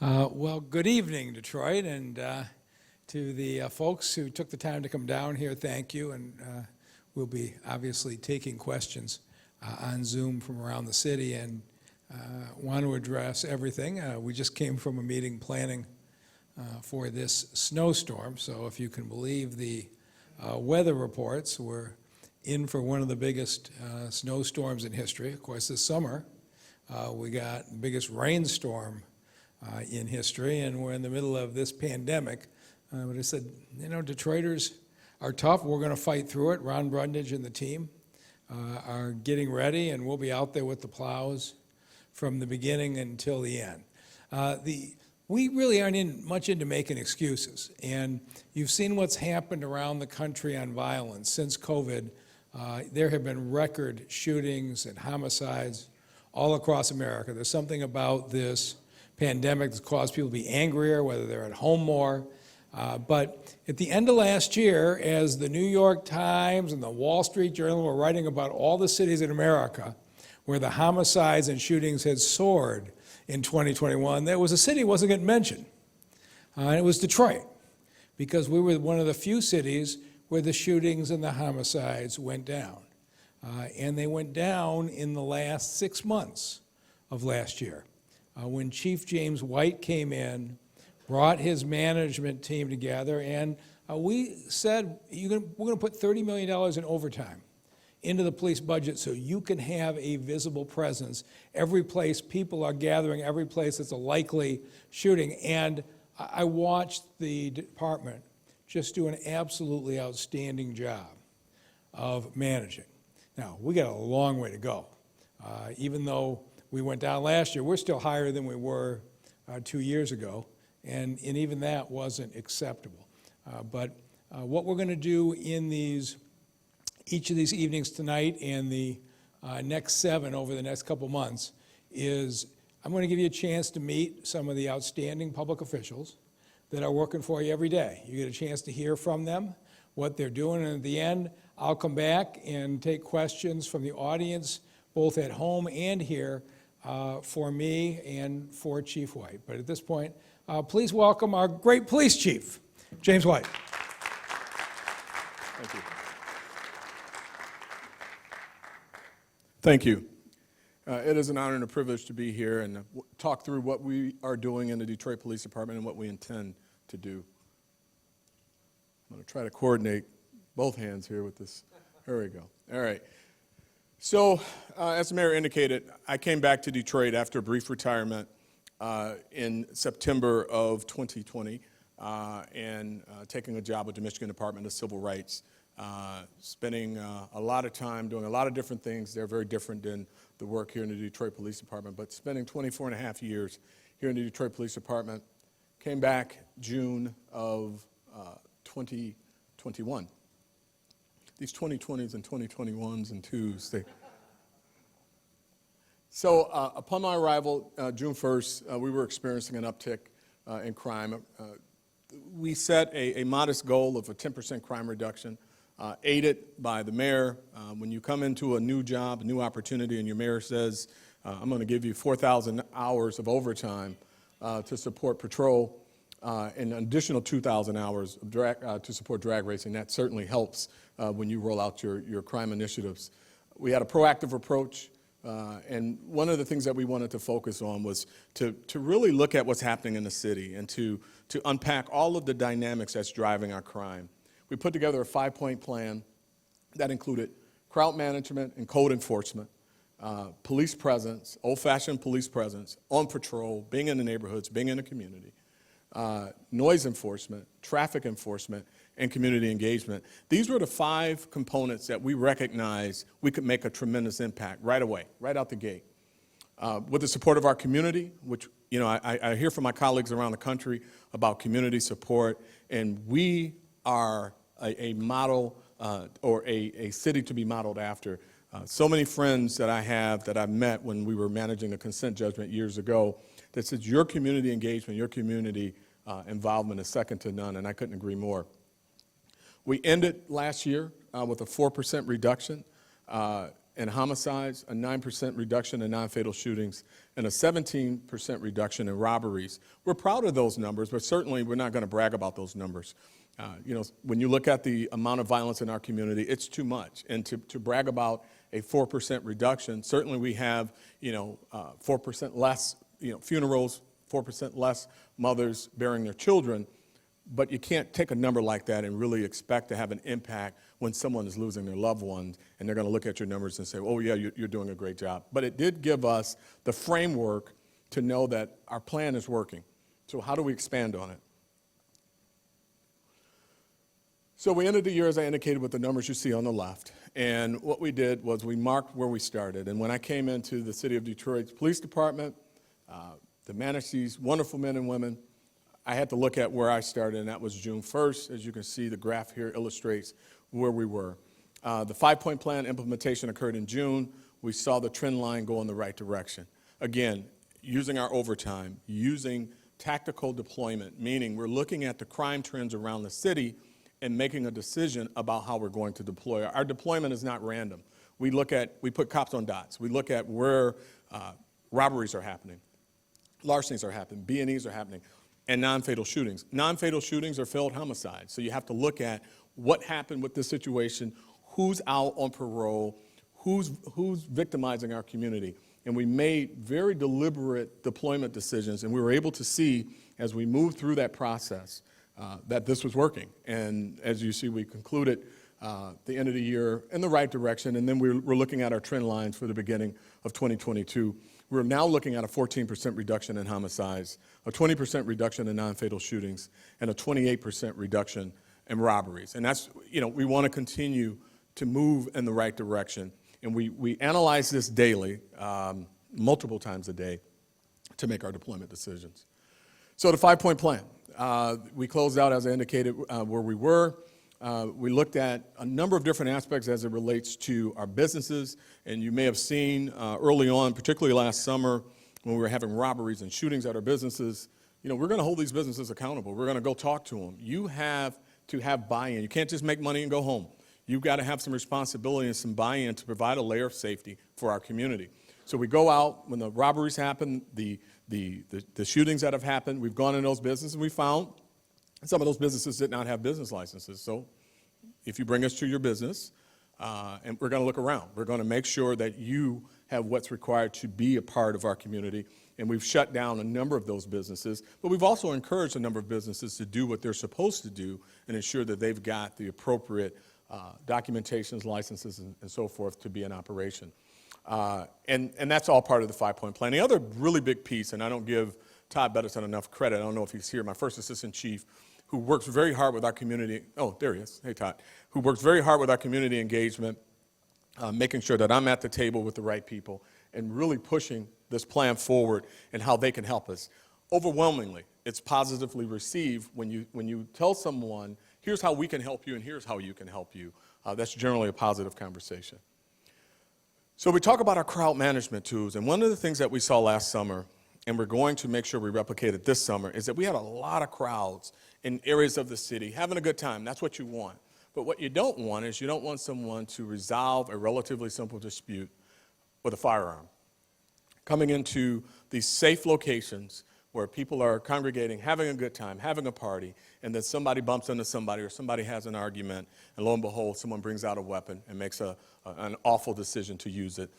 Well, good evening, Detroit, and to the folks who took the time to come down here, thank you, and we'll be obviously taking questions on Zoom from around the city and want to address everything. We just came from a meeting planning for this snowstorm, so if you can believe the weather reports, we're in for one of the biggest snowstorms in history. Of course, this summer we got the biggest rainstorm in history, and we're in the middle of this pandemic. But I said, you know, Detroiters are tough. We're going to fight through it. Ron Brundage and the team are getting ready, and we'll be out there with the plows from the beginning until the end. We really aren't much into making excuses, and you've seen what's happened around the country on violence since COVID. There have been record shootings and homicides all across America. There's something about this pandemic that's caused people to be angrier, whether they're at home more. But at the end of last year, as the New York Times and the Wall Street Journal were writing about all the cities in America where the homicides and shootings had soared in 2021, there was a city that wasn't getting mentioned, and it was Detroit, because we were one of the few cities where the shootings and the homicides went down. And they went down in the last 6 months of last year. When Chief James White came in, brought his management team together, and we said, we're going to put $30 million in overtime into the police budget so you can have a visible presence every place people are gathering, every place that's a likely shooting. And I watched the department just do an absolutely outstanding job of managing. Now, we got a long way to go. Even though we went down last year, we're still higher than we were 2 years ago, and even that wasn't acceptable. But what we're going to do in each of these evenings tonight and the next 7 over the next couple months is I'm going to give you a chance to meet some of the outstanding public officials that are working for you every day. You get a chance to hear from them, what they're doing, and at the end, I'll come back and take questions from the audience, both at home and here, for me and for Chief White. But at this point, please welcome our great police chief, James White. Thank you. Thank you. It is an honor and a privilege to be here and talk through what we are doing in the Detroit Police Department and what we intend to do. I'm going to try to coordinate both hands here with this. There we go. All right. So, as the mayor indicated, I came back to Detroit after a brief retirement in September of 2020 and taking a job with the Michigan Department of Civil Rights, spending a lot of time doing a lot of different things. They're very different than the work here in the Detroit Police Department, but spending 24 and a half years here in the Detroit Police Department. Came back June of 2021. These 2020s and 2021s and 2s. So upon my arrival, June 1st, we were experiencing an uptick in crime. We set a modest goal of a 10% crime reduction, aided by the mayor. When you come into a new job, a new opportunity, and your mayor says, I'm going to give you 4,000 hours of overtime to support patrol, and an additional 2,000 hours of to support drag racing. That certainly helps when you roll out your crime initiatives. We had a proactive approach, and one of the things that we wanted to focus on was to really look at what's happening in the city and to unpack all of the dynamics that's driving our crime. We put together a 5-point plan that included crowd management and code enforcement, police presence, old-fashioned police presence, on patrol, being in the neighborhoods, being in the community, noise enforcement, traffic enforcement, and community engagement. These were the 5 components that we recognized we could make a tremendous impact right away, right out the gate. With the support of our community, which I hear from my colleagues around the country about community support, and we are a model or a city to be modeled after. So many friends that I have that I met when we were managing a consent judgment years ago that said your community engagement, your community involvement is second to none, and I couldn't agree more. We ended last year with a 4% reduction in homicides, a 9% reduction in non-fatal shootings, and a 17% reduction in robberies. We're proud of those numbers, but certainly we're not going to brag about those numbers. When you look at the amount of violence in our community, it's too much. And to brag about a 4% reduction, certainly we have, 4% less, funerals, 4% less mothers burying their children, but you can't take a number like that and really expect to have an impact when someone is losing their loved ones, and they're going to look at your numbers and say, oh yeah, you're doing a great job. But it did give us the framework to know that our plan is working. So how do we expand on it? So we ended the year, as I indicated, with the numbers you see on the left. And what we did was we marked where we started. And when I came into the City of Detroit's police department to manage these wonderful men and women, I had to look at where I started, and that was June 1st. As you can see, the graph here illustrates where we were. The 5-point plan implementation occurred in June. We saw the trend line go in the right direction. Again, using our overtime, using tactical deployment, meaning we're looking at the crime trends around the city and making a decision about how we're going to deploy. Our deployment is not random. We put cops on dots. We look at where robberies are happening, larcenies are happening, B&Es are happening, and non-fatal shootings. Non-fatal shootings are failed homicides. So you have to look at what happened with this situation, who's out on parole, who's victimizing our community. And we made very deliberate deployment decisions, and we were able to see as we moved through that process that this was working. And as you see, we concluded the end of the year in the right direction, and then we're looking at our trend lines for the beginning of 2022. We're now looking at a 14% reduction in homicides, a 20% reduction in non-fatal shootings, and a 28% reduction in robberies. And that's, we want to continue to move in the right direction. And we analyze this daily, multiple times a day, to make our deployment decisions. So the 5-point plan. We closed out, as I indicated, where we were. We looked at a number of different aspects as it relates to our businesses, and you may have seen early on, particularly last summer, when we were having robberies and shootings at our businesses, we're going to hold these businesses accountable. We're going to go talk to them. You have to have buy-in. You can't just make money and go home. You've got to have some responsibility and some buy-in to provide a layer of safety for our community. So we go out when the robberies happen, the shootings that have happened, we've gone in those businesses and we found some of those businesses did not have business licenses. So if you bring us to your business, and we're going to look around. We're going to make sure that you have what's required to be a part of our community. And we've shut down a number of those businesses, but we've also encouraged a number of businesses to do what they're supposed to do and ensure that they've got the appropriate documentations, licenses, and so forth to be in operation. And that's all part of the 5-point plan. The other really big piece, and I don't give Todd Bettison enough credit, I don't know if he's here, my first assistant chief, who works very hard with our community, oh, there he is, hey Todd, who works very hard with our community engagement, making sure that I'm at the table with the right people and really pushing this plan forward and how they can help us. Overwhelmingly, it's positively received when you tell someone, here's how we can help you and here's how you can help you. That's generally a positive conversation. So we talk about our crowd management tools, and one of the things that we saw last summer, and we're going to make sure we replicate it this summer, is that we had a lot of crowds in areas of the city having a good time. That's what you want. But what you don't want is you don't want someone to resolve a relatively simple dispute with a firearm. Coming into these safe locations where people are congregating, having a good time, having a party, and then somebody bumps into somebody or somebody has an argument, and lo and behold, someone brings out a weapon and makes an awful decision to use it.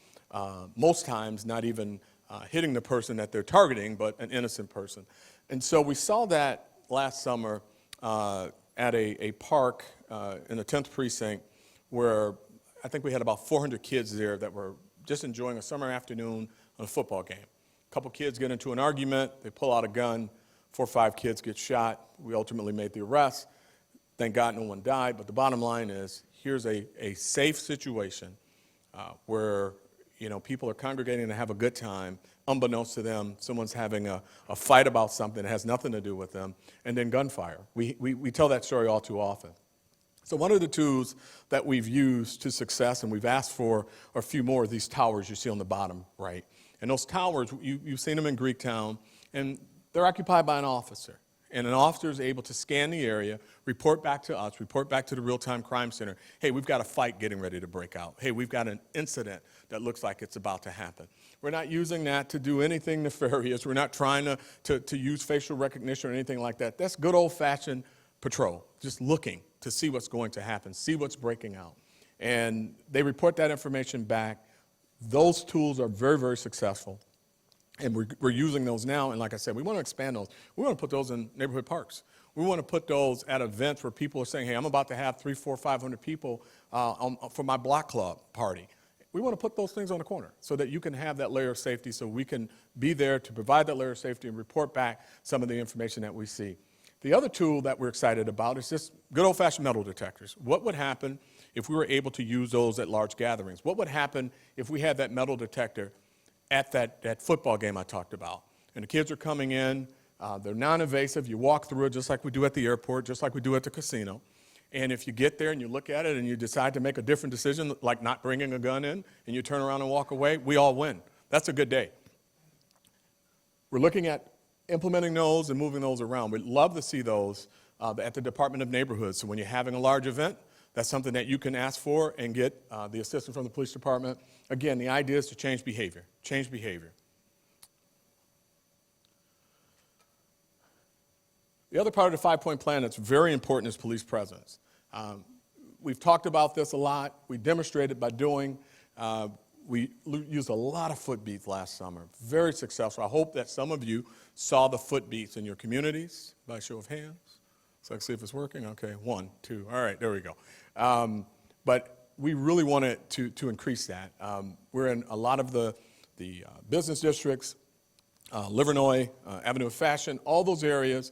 Most times not even hitting the person that they're targeting, but an innocent person. And so we saw that last summer at a park in the 10th Precinct where I think we had about 400 kids there that were just enjoying a summer afternoon on a football game. A couple kids get into an argument, they pull out a gun, 4 or 5 kids get shot. We ultimately made the arrest. Thank God no one died, but the bottom line is here's a safe situation where people are congregating to have a good time. Unbeknownst to them, someone's having a fight about something that has nothing to do with them, and then gunfire. We tell that story all too often. So one of the tools that we've used to success, and we've asked for a few more of these towers you see on the bottom right. And those towers, you've seen them in Greektown, and they're occupied by an officer. and an officer is able to scan the area, report back to us, report back to the real-time crime center, hey, we've got a fight getting ready to break out. Hey, we've got an incident that looks like it's about to happen. We're not using that to do anything nefarious. We're not trying to use facial recognition or anything like that. That's good old-fashioned patrol, just looking to see what's going to happen, see what's breaking out. And they report that information back. Those tools are very, very successful. And we're using those now, and like I said, we want to expand those. We want to put those in neighborhood parks. We want to put those at events where people are saying, hey, I'm about to have 300, 400, 500 people for my block club party. We want to put those things on the corner so that you can have that layer of safety, so we can be there to provide that layer of safety and report back some of the information that we see. The other tool that we're excited about is just good old-fashioned metal detectors. What would happen if we were able to use those at large gatherings? What would happen if we had that metal detector at that football game I talked about? And the kids are coming in, they're non-invasive, you walk through it just like we do at the airport, just like we do at the casino. And if you get there and you look at it and you decide to make a different decision, like not bringing a gun in, and you turn around and walk away, we all win. That's a good day. We're looking at implementing those and moving those around. We'd love to see those at the Department of Neighborhoods. So when you're having a large event, that's something that you can ask for and get the assistance from the police department. Again, the idea is to change behavior. Change behavior. The other part of the 5-point plan that's very important is police presence. We've talked about this a lot. We demonstrated by doing. We used a lot of foot beats last summer. Very successful. I hope that some of you saw the foot beats in your communities by show of hands. So let's see if it's working. Okay, 1, 2. All right, there we go. But we really wanted to increase that. We're in a lot of the business districts, Livernois, Avenue of Fashion, all those areas,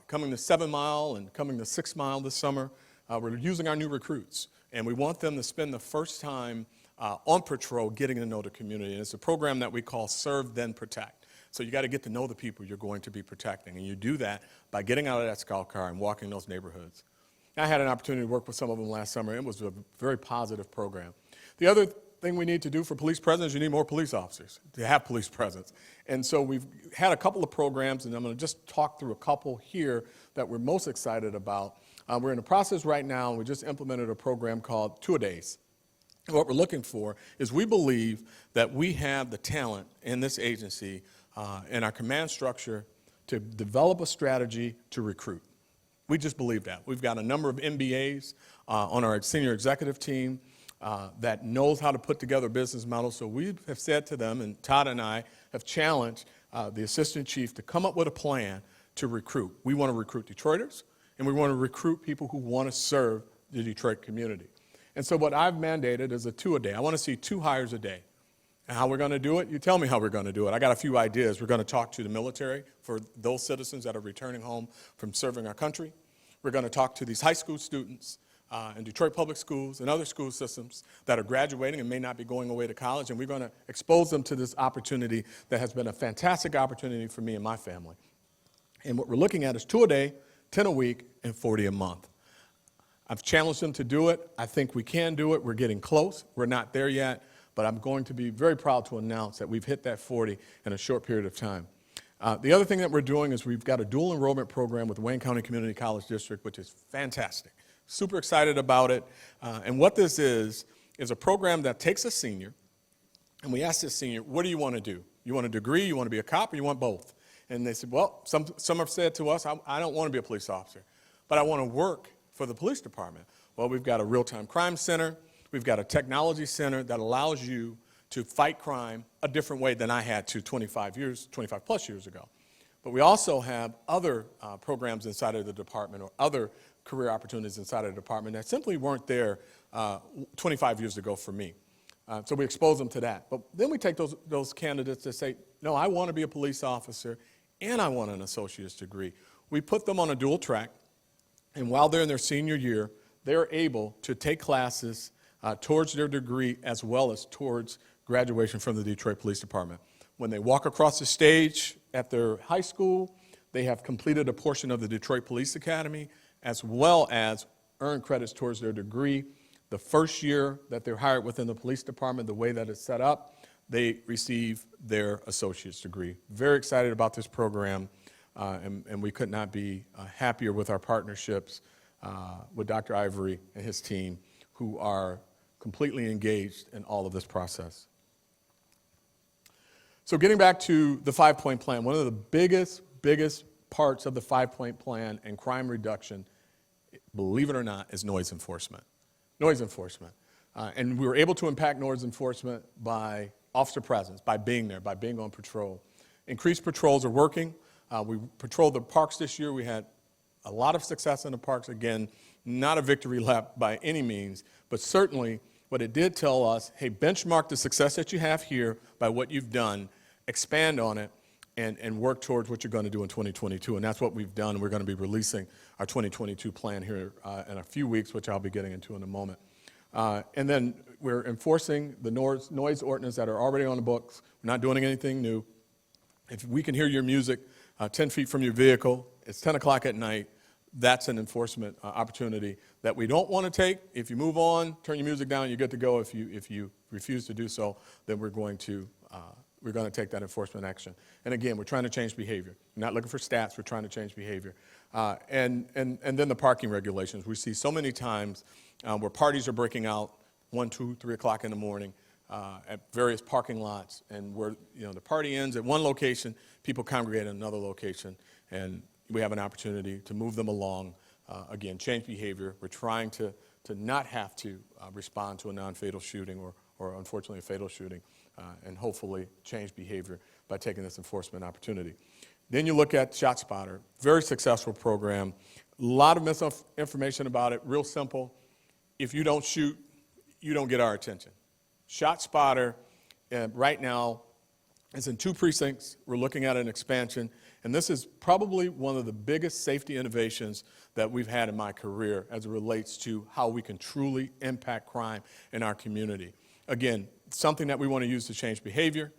coming to 7 Mile and coming to 6 Mile this summer. We're using our new recruits, and we want them to spend the first time on patrol getting to know the community. And it's a program that we call Serve, Then Protect. So you got to get to know the people you're going to be protecting, and you do that by getting out of that scout car and walking those neighborhoods. I had an opportunity to work with some of them last summer. It was a very positive program. The other thing we need to do for police presence, you need more police officers to have police presence. And so we've had a couple of programs, and I'm going to just talk through a couple here that we're most excited about. We're in the process right now, and we just implemented a program called Two-A-Days. What we're looking for is we believe that we have the talent in this agency, in our command structure, to develop a strategy to recruit. We just believe that. We've got a number of MBAs on our senior executive team that knows how to put together a business model. So we have said to them, and Todd and I have challenged the assistant chief to come up with a plan to recruit. We want to recruit Detroiters, and we want to recruit people who want to serve the Detroit community. And so what I've mandated is a 2-a-day. I want to see 2 hires a day. And how we're going to do it? You tell me how we're going to do it. I got a few ideas. We're going to talk to the military for those citizens that are returning home from serving our country. We're going to talk to these high school students in Detroit public schools and other school systems that are graduating and may not be going away to college, and we're going to expose them to this opportunity that has been a fantastic opportunity for me and my family. And what we're looking at is 2 a day, 10 a week, and 40 a month. I've challenged them to do it. I think we can do it. We're getting close. We're not there yet, but I'm going to be very proud to announce that we've hit that 40 in a short period of time. The other thing that we're doing is we've got a dual enrollment program with the Wayne County Community College District, which is fantastic. Super excited about it. And what this is a program that takes a senior, and we ask this senior, what do you want to do? You want a degree, you want to be a cop, or you want both? And they said, well, some have said to us, I don't want to be a police officer, but I want to work for the police department. Well, we've got a real-time crime center. We've got a technology center that allows you to fight crime a different way than I had to 25 plus years ago. But we also have other programs inside of the department, or other career opportunities inside of the department that simply weren't there 25 years ago for me. So we expose them to that. But then we take those candidates that say, no, I want to be a police officer and I want an associate's degree. We put them on a dual track, and while they're in their senior year, they're able to take classes towards their degree as well as towards graduation from the Detroit Police Department. When they walk across the stage at their high school, they have completed a portion of the Detroit Police Academy, as well as earned credits towards their degree. The first year that they're hired within the police department, the way that it's set up, they receive their associate's degree. Very excited about this program. and we could not be happier with our partnerships with Dr. Ivory and his team, who are completely engaged in all of this process. So getting back to the 5-point plan, one of the biggest parts of the 5-point plan and crime reduction, believe it or not, is noise enforcement. Noise enforcement. And we were able to impact noise enforcement by officer presence, by being there, by being on patrol. Increased patrols are working. We patrolled the parks this year. We had a lot of success in the parks. Again, not a victory lap by any means, but certainly what it did tell us, hey, benchmark the success that you have here by what you've done, expand on it, and work towards what you're going to do in 2022. And that's what we've done. We're going to be releasing our 2022 plan here in a few weeks, which I'll be getting into in a moment. And then we're enforcing the noise ordinance that are already on the books. We're not doing anything new. If we can hear your music 10 feet from your vehicle, it's 10 o'clock at night, that's an enforcement opportunity that we don't want to take. If you move on, turn your music down, you're good to go. If you refuse to do so, then we're going to take that enforcement action. And again, we're trying to change behavior. We're not looking for stats, we're trying to change behavior. And then the parking regulations. We see so many times where parties are breaking out 1, 2, 3 o'clock in the morning at various parking lots, and where the party ends at one location, people congregate at another location, and we have an opportunity to move them along. Again, change behavior. We're trying to not have to respond to a non-fatal shooting or unfortunately a fatal shooting, and hopefully change behavior by taking this enforcement opportunity. Then you look at Shotspotter, very successful program. A lot of misinformation about it, real simple. If you don't shoot, you don't get our attention. Shotspotter right now is in 2 precincts. We're looking at an expansion, and this is probably one of the biggest safety innovations that we've had in my career as it relates to how we can truly impact crime in our community. Again, something that we want to use to change behavior.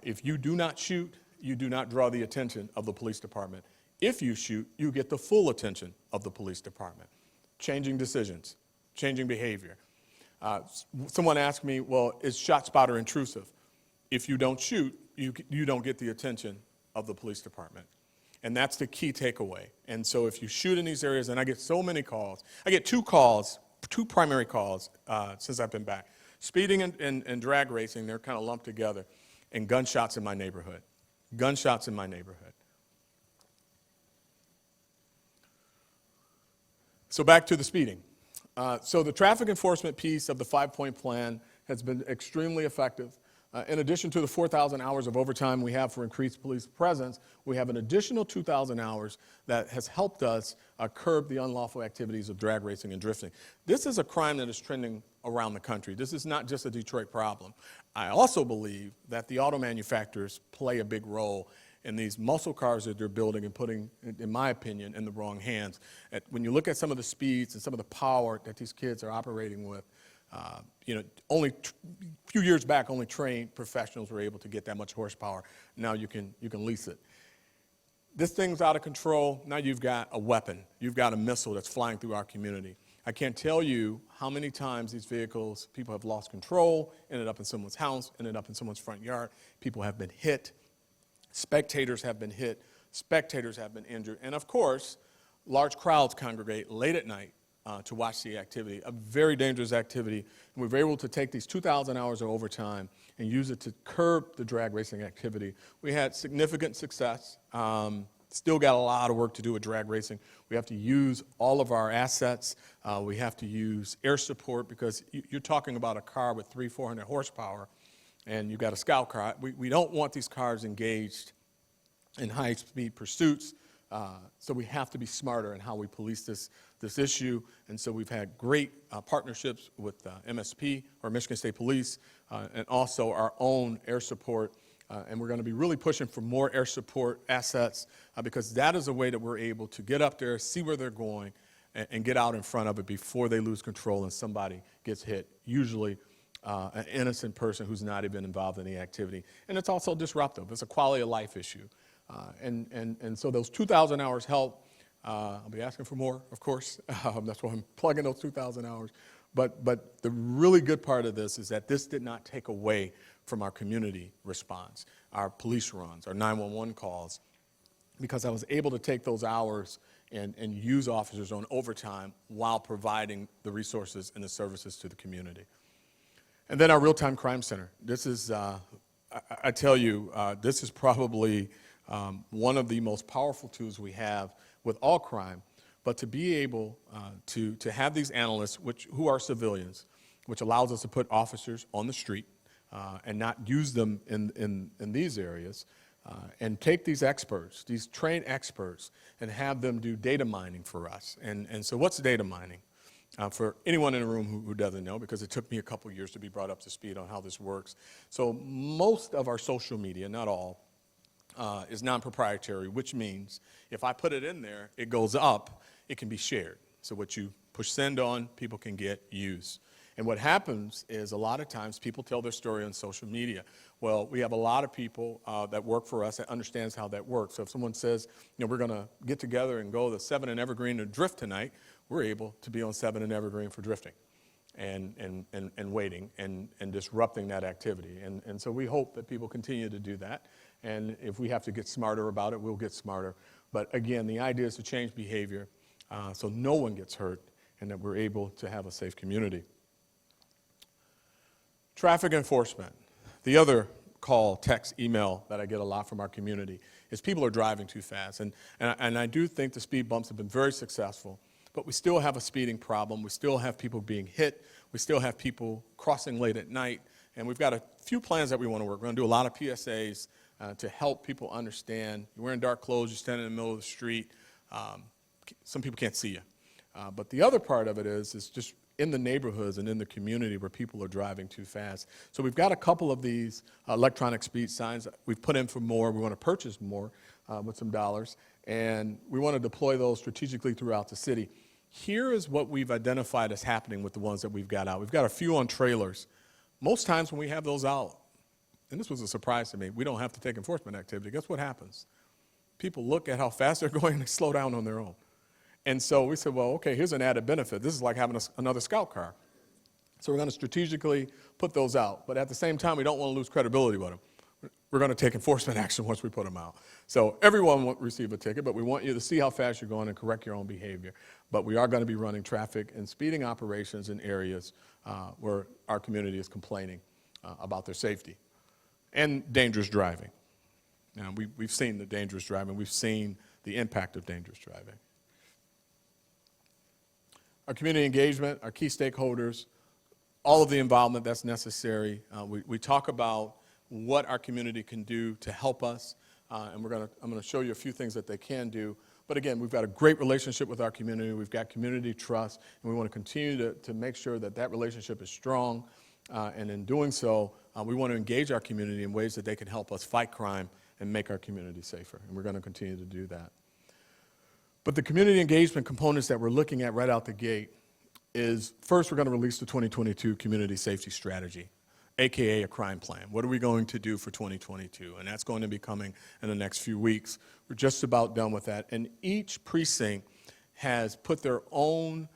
If you do not shoot, you do not draw the attention of the police department. If you shoot, you get the full attention of the police department. Changing decisions, changing behavior. Someone asked me, well, is Shotspotter intrusive? If you don't shoot, you don't get the attention of the police department. And that's the key takeaway. And so if you shoot in these areas, and I get so many calls, I get 2 primary calls since I've been back. Speeding and drag racing, they're kind of lumped together, and gunshots in my neighborhood. Gunshots in my neighborhood. So back to the speeding. So the traffic enforcement piece of the 5-point plan has been extremely effective. In addition to the 4,000 hours of overtime we have for increased police presence, we have an additional 2,000 hours that has helped us curb the unlawful activities of drag racing and drifting. This is a crime that is trending around the country. This is not just a Detroit problem. I also believe that the auto manufacturers play a big role in these muscle cars that they're building and putting, in my opinion, in the wrong hands. When you look at some of the speeds and some of the power that these kids are operating with, only a few years back, only trained professionals were able to get that much horsepower. Now you can lease it. This thing's out of control. Now you've got a weapon. You've got a missile that's flying through our community. I can't tell you how many times these vehicles, people have lost control, ended up in someone's house, ended up in someone's front yard. People have been hit. Spectators have been hit. Spectators have been injured. And of course, large crowds congregate late at night to watch the activity, a very dangerous activity. And we were able to take these 2,000 hours of overtime and use it to curb the drag racing activity. We had significant success. Still got a lot of work to do with drag racing. We have to use all of our assets. We have to use air support, because you're talking about a car with 300-400 horsepower, and you've got a scout car. We don't want these cars engaged in high-speed pursuits, so we have to be smarter in how we police this issue. And so we've had great partnerships with MSP, or Michigan State Police, and also our own air support. And we're going to be really pushing for more air support assets, because that is a way that we're able to get up there, see where they're going, and get out in front of it before they lose control and somebody gets hit, usually an innocent person who's not even involved in the activity. And it's also disruptive. It's a quality of life issue. And so those 2,000 hours help. I'll be asking for more, of course. That's why I'm plugging those 2,000 hours. But the really good part of this is that this did not take away from our community response, our police runs, our 911 calls. because I was able to take those hours and use officers on overtime while providing the resources and the services to the community. And then our real-time crime center. This is, I tell you, this is probably one of the most powerful tools we have with all crime, but to be able to have these analysts, who are civilians, which allows us to put officers on the street and not use them in these areas, and take these experts, these trained experts, and have them do data mining for us. And so what's data mining? For anyone in the room who doesn't know, because it took me a couple years to be brought up to speed on how this works. So most of our social media, not all, is non-proprietary, which means if I put it in there, it goes up, it can be shared. So what you push send on, people can get use. And what happens is a lot of times people tell their story on social media. Well, we have a lot of people that work for us that understands how that works. So if someone says, we're going to get together and go to 7 and Evergreen to drift tonight, we're able to be on 7 and Evergreen for drifting and waiting and disrupting that activity. And so we hope that people continue to do that. And if we have to get smarter about it, we'll get smarter. But again, the idea is to change behavior so no one gets hurt and that we're able to have a safe community. Traffic enforcement. The other call, text, email that I get a lot from our community is people are driving too fast. And I do think the speed bumps have been very successful, but we still have a speeding problem. We still have people being hit. We still have people crossing late at night. And we've got a few plans that we want to work. We're going to do a lot of PSAs to help people understand. You're wearing dark clothes, you're standing in the middle of the street. Some people can't see you. But the other part of it is just in the neighborhoods and in the community where people are driving too fast. So we've got a couple of these electronic speed signs. We've put in for more. We want to purchase more with some dollars. And we want to deploy those strategically throughout the city. Here is what we've identified as happening with the ones that we've got out. We've got a few on trailers. Most times when we have those out, and this was a surprise to me, we don't have to take enforcement activity. Guess what happens? People look at how fast they're going and they slow down on their own. And so we said, well, okay, here's an added benefit. This is like having another scout car. So we're going to strategically put those out. But at the same time, we don't want to lose credibility with them. We're going to take enforcement action once we put them out. So everyone won't receive a ticket, but we want you to see how fast you're going and correct your own behavior. But we are going to be running traffic and speeding operations in areas where our community is complaining about their safety. And dangerous driving. Now, we've seen the dangerous driving. We've seen the impact of dangerous driving. Our community engagement, our key stakeholders, all of the involvement that's necessary. We talk about what our community can do to help us, and I'm going to show you a few things that they can do. But again, we've got a great relationship with our community. We've got community trust, and we want to continue to make sure that that relationship is strong. And in doing so, we want to engage our community in ways that they can help us fight crime and make our community safer. And we're going to continue to do that. But the community engagement components that we're looking at right out the gate is, first, we're going to release the 2022 Community Safety Strategy, AKA a crime plan. What are we going to do for 2022? And that's going to be coming in the next few weeks. We're just about done with that. And each precinct has put their own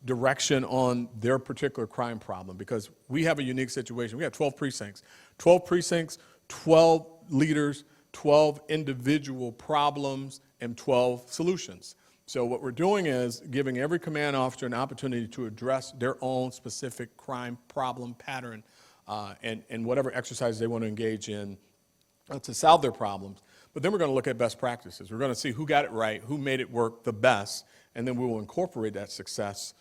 direction on their particular crime problem, because we have a unique situation. We have 12 precincts. 12 precincts, 12 leaders, 12 individual problems, and 12 solutions. So what we're doing is giving every command officer an opportunity to address their own specific crime problem pattern and whatever exercises they want to engage in to solve their problems. But then we're going to look at best practices. We're going to see who got it right, who made it work the best, and then we will incorporate that success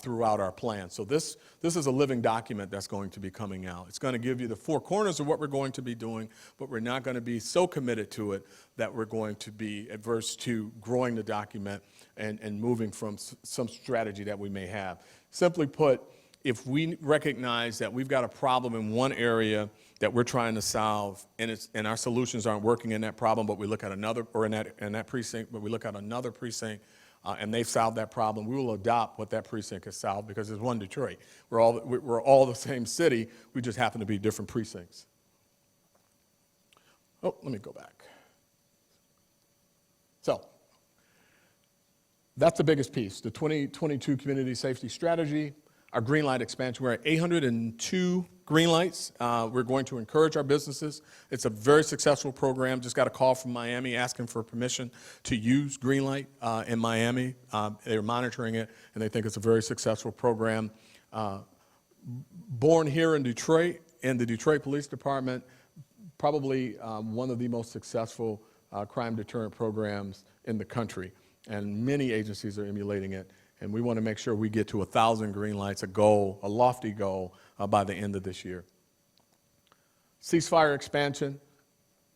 throughout our plan. So this is a living document that's going to be coming out. It's going to give you the four corners of what we're going to be doing, but we're not going to be so committed to it that we're going to be adverse to growing the document and moving from some strategy that we may have. Simply put, if we recognize that we've got a problem in one area that we're trying to solve, and our solutions aren't working in that problem, but we look at another, or in that precinct, but we look at another precinct, and they've solved that problem, we will adopt what that precinct has solved, because there's one Detroit. We're all the same city, we just happen to be different precincts. Oh, let me go back. So, that's the biggest piece, the 2022 Community Safety Strategy. Our green light expansion, we're at 802 green lights. We're going to encourage our businesses. It's a very successful program. Just got a call from Miami asking for permission to use green light in Miami. They're monitoring it, and they think it's a very successful program. Born here in Detroit, in the Detroit Police Department, probably one of the most successful crime deterrent programs in the country, and many agencies are emulating it, and we want to make sure we get to 1,000 green lights, a goal, a lofty goal, by the end of this year. Ceasefire expansion,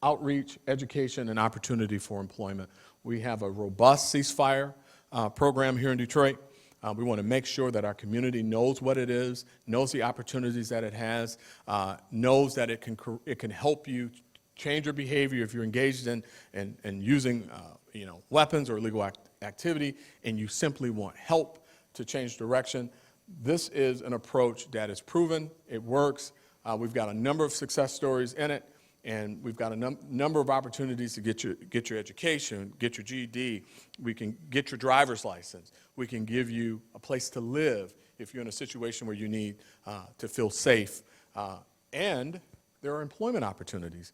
outreach, education, and opportunity for employment. We have a robust ceasefire program here in Detroit. We want to make sure that our community knows what it is, knows the opportunities that it has, knows that it can help you change your behavior if you're engaged in using weapons or illegal activity, and you simply want help to change direction. This is an approach that is proven, it works. We've got a number of success stories in it, and we've got a number of opportunities to get your education, get your GED. We can get your driver's license. We can give you a place to live if you're in a situation where you need to feel safe. And there are employment opportunities.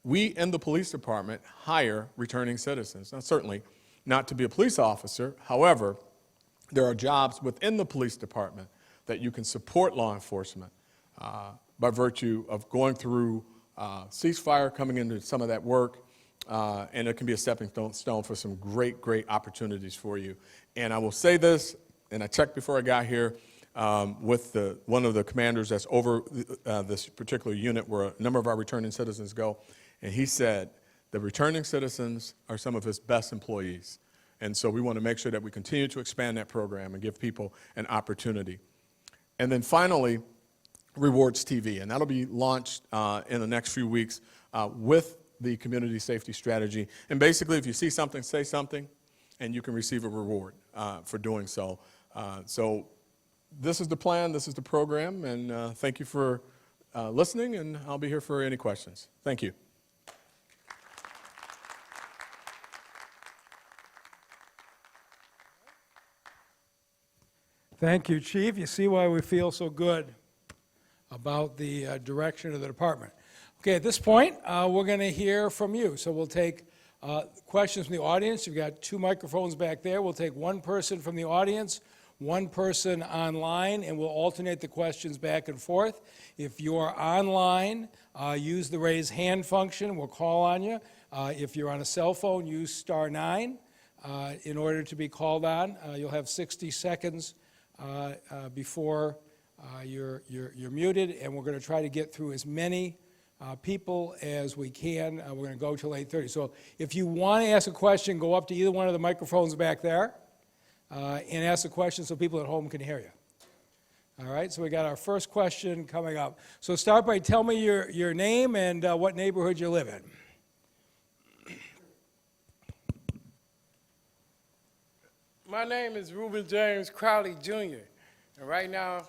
We in the police department hire returning citizens. Now, certainly not to be a police officer. However, there are jobs within the police department that you can support law enforcement by virtue of going through ceasefire, coming into some of that work, and it can be a stepping stone for some great, great opportunities for you. And I will say this, and I checked before I got here with one of the commanders that's over this particular unit where a number of our returning citizens go, and he said the returning citizens are some of his best employees. And so we want to make sure that we continue to expand that program and give people an opportunity. And then finally, Rewards TV, and that'll be launched in the next few weeks with the community safety strategy. And basically, if you see something, say something, and you can receive a reward for doing so. So this is the plan, this is the program, and thank you for listening, and I'll be here for any questions. Thank you. Thank you, Chief. You see why we feel so good about the direction of the department. Okay, at this point, we're going to hear from you. So we'll take questions from the audience. You've got 2 microphones back there. We'll take 1 person from the audience, 1 person online, and we'll alternate the questions back and forth. If you're online, use the raise hand function. We'll call on you. If you're on a cell phone, use *9 in order to be called on. You'll have 60 seconds before you're muted, and we're going to try to get through as many people as we can. We're going to go till 8:30. So if you want to ask a question, go up to either one of the microphones back there and ask a question so people at home can hear you. All right, so we got our first question coming up. So start by tell me your name and what neighborhood you live in. My name is Reuben James Crowley, Jr., and right now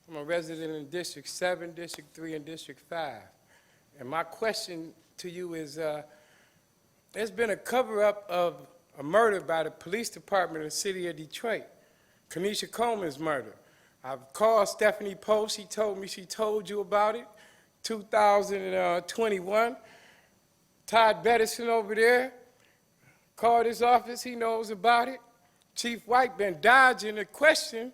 I'm a resident in District 7, District 3, and District 5. And my question to you is, there's been a cover-up of a murder by the police department in the city of Detroit, Kenesha Coleman's murder. I've called Stephanie Post. She told me she told you about it, 2021. Todd Bettison over there called his office. He knows about it. Chief White been dodging the question.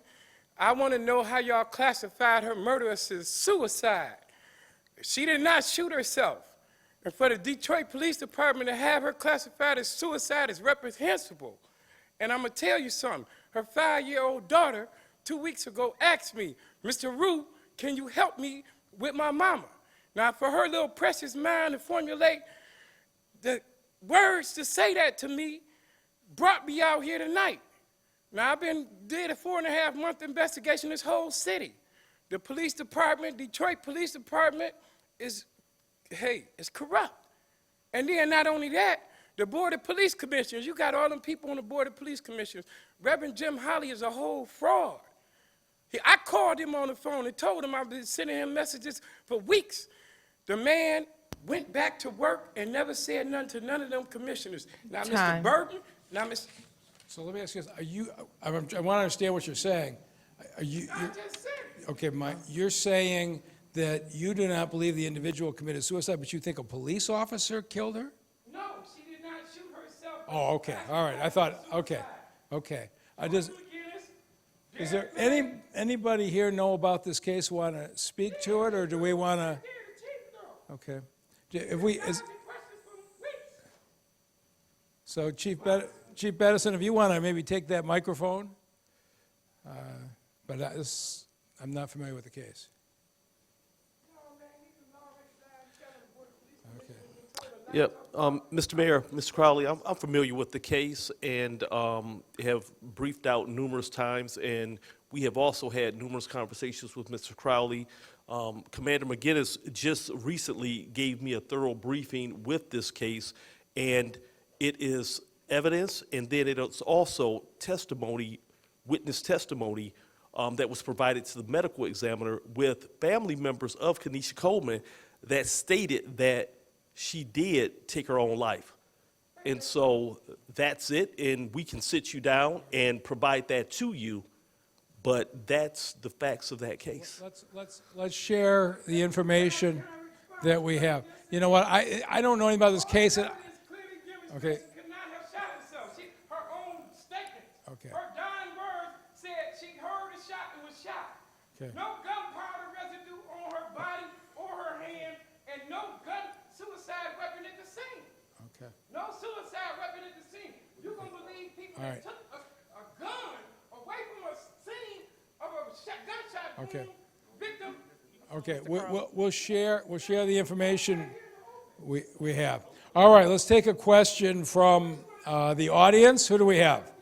I want to know how y'all classified her murder as suicide. She did not shoot herself. And for the Detroit Police Department to have her classified as suicide is reprehensible. And I'm going to tell you something. Her 5-year-old daughter, 2 weeks ago, asked me, Mr. Rue, can you help me with my mama? Now, for her little precious mind to formulate the words to say that to me brought me out here tonight. Now, I've did a 4.5-month investigation in this whole city. The police department, Detroit Police Department, is corrupt. And then not only that, the Board of Police Commissioners, you got all them people on the Board of Police Commissioners. Reverend Jim Holly is a whole fraud. I called him on the phone and told him I've been sending him messages for weeks. The man went back to work and never said nothing to none of them commissioners. Now, Time. Mr. Burton, now, Mr. So let me ask you this. I want to understand what you're saying. I just said it. Okay, you're saying that you do not believe the individual committed suicide, but you think a police officer killed her? No, she did not shoot herself. Oh, okay, all right, I thought, okay, okay. I just, McGinnis, is there anybody here know about this case, want to speak to it, or do we want to? Okay. If we, so Chief Bedison, if you want to maybe take that microphone, but I'm not familiar with the case. Okay. Yep, Mr. Mayor, Mr. Crowley, I'm familiar with the case and have briefed out numerous times, and we have also had numerous conversations with Mr. Crowley. Commander McGinnis just recently gave me a thorough briefing with this case, and it is evidence, and then it is also testimony, witness testimony that was provided to the medical examiner with family members of Kenesha Coleman that stated that she did take her own life. And so that's it, and we can sit you down and provide that to you, but that's the facts of that case. Let's share the information that we have. You know what, I don't know anything about this case. Okay. Could not have shot herself. Her own statement. Okay. Her dying words said she heard a shot and was shot. Okay. No gunpowder residue on her body or her hand, and no suicide weapon at the scene. Okay. No suicide weapon at the scene. You gonna believe people All that right. took a gun away from a scene of a gunshot Okay. wound victim? Okay, we'll share the information we have. All right, let's take a question from the audience. Who do we have?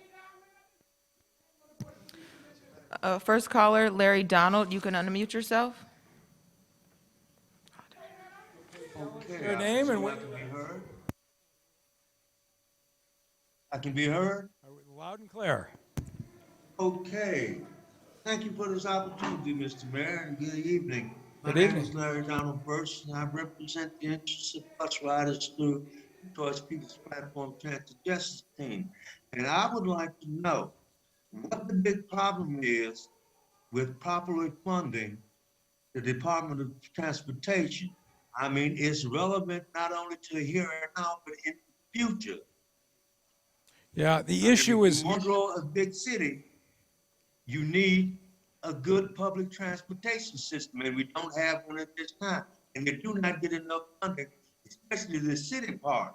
First caller, Larry Donald. You can unmute yourself. Okay, Your name and I what? can be heard. I can be heard? Loud and clear. Okay. Thank you for this opportunity, Mr. Mayor, and good evening. My Good name evening. is Larry Donald Burst, and I represent the interests of bus riders through the Choice People's Platform Transit Justice Team. And I would like to know what the big problem is with properly funding the Department of Transportation. I mean, it's relevant not only to here and now, but in the future. Yeah, the issue is, If you want to grow a big city, you need a good public transportation system, and we don't have one at this time. And they do not get enough funding, especially the city part.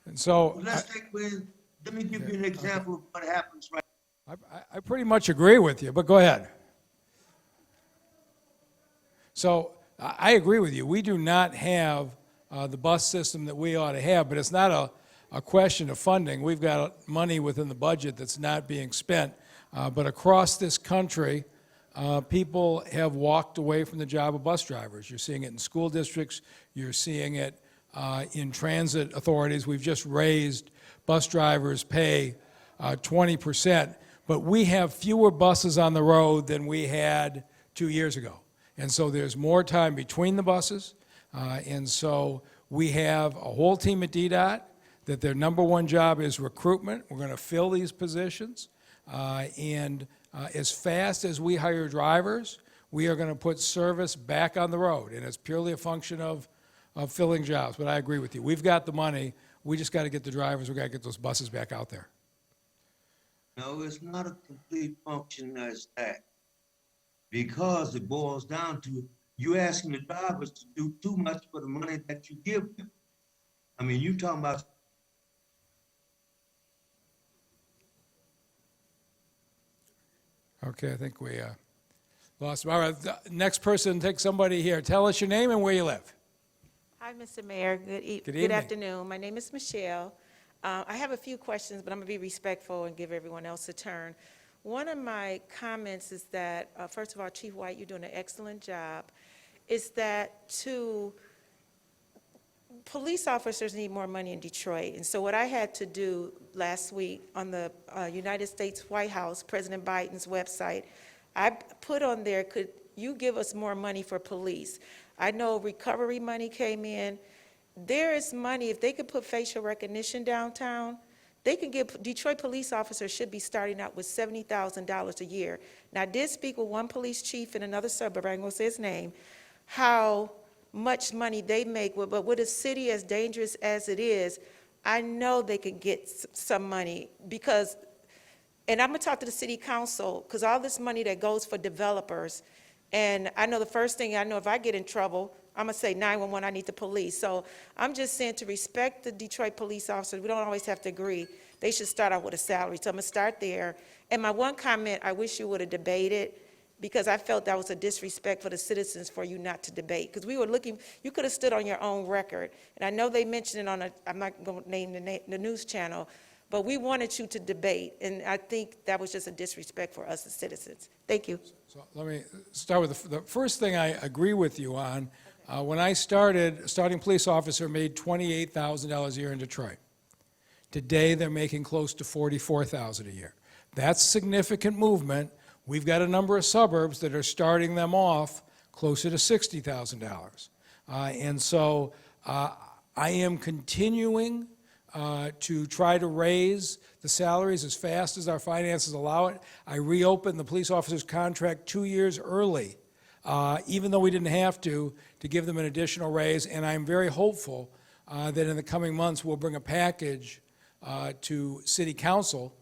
and so Let me give you an example of what happens right. I pretty much agree with you, but go ahead. So I agree with you. We do not have the bus system that we ought to have, but it's not a question of funding. We've got money within the budget that's not being spent. But across this country, people have walked away from the job of bus drivers. You're seeing it in school districts. You're seeing it in transit authorities. We've just raised bus drivers' pay 20%. But we have fewer buses on the road than we had 2 years ago. And so there's more time between the buses. And so we have a whole team at DDOT that their number one job is recruitment. We're going to fill these positions. And as fast as we hire drivers, we are going to put service back on the road. And it's purely a function of filling jobs. But I agree with you. We've got the money. We just got to get the drivers. We've got to get those buses back out there. No, it's not a complete function as that. Because it boils down to you asking the drivers to do too much for the money that you give them. I mean, you talking about. Okay, I think we lost him. All right, the next person, take somebody here. Tell us your name and where you live. Hi, Mr. Mayor. Good Good evening. afternoon. My name is Michelle. I have a few questions, but I'm going to be respectful and give everyone else a turn. One of my comments is that, first of all, Chief White, you're doing an excellent job, is that police officers need more money in Detroit. And so what I had to do last week on the United States White House, President Biden's website, I put on there, could you give us more money for police? I know recovery money came in. There is money, if they could put facial recognition downtown, They can give, Detroit police officers should be starting out with $70,000 a year. Now, I did speak with one police chief in another suburb, I ain't gonna say his name, how much money they make, but with a city as dangerous as it is, I know they can get some money because, and I'm gonna talk to the city council, because all this money that goes for developers, and I know the first thing I know, if I get in trouble, I'm gonna say 911, I need the police. So I'm just saying to respect the Detroit police officers, we don't always have to agree. They should start out with a salary. So I'm gonna start there. And my one comment, I wish you would have debated, because I felt that was a disrespect for the citizens for you not to debate. Because we were looking, you could have stood on your own record. And I know they mentioned it on I'm not gonna name the news channel, but we wanted you to debate. And I think that was just a disrespect for us as citizens. Thank you. So let me start with the first thing I agree with you on. When I started, starting police officer made $28,000 a year in Detroit. Today, they're making close to $44,000 a year. That's significant movement. We've got a number of suburbs that are starting them off closer to $60,000. And so I am continuing to try to raise the salaries as fast as our finances allow it. I reopened the police officer's contract 2 years early, even though we didn't have to give them an additional raise. And I'm very hopeful that in the coming months, we'll bring a package to City Council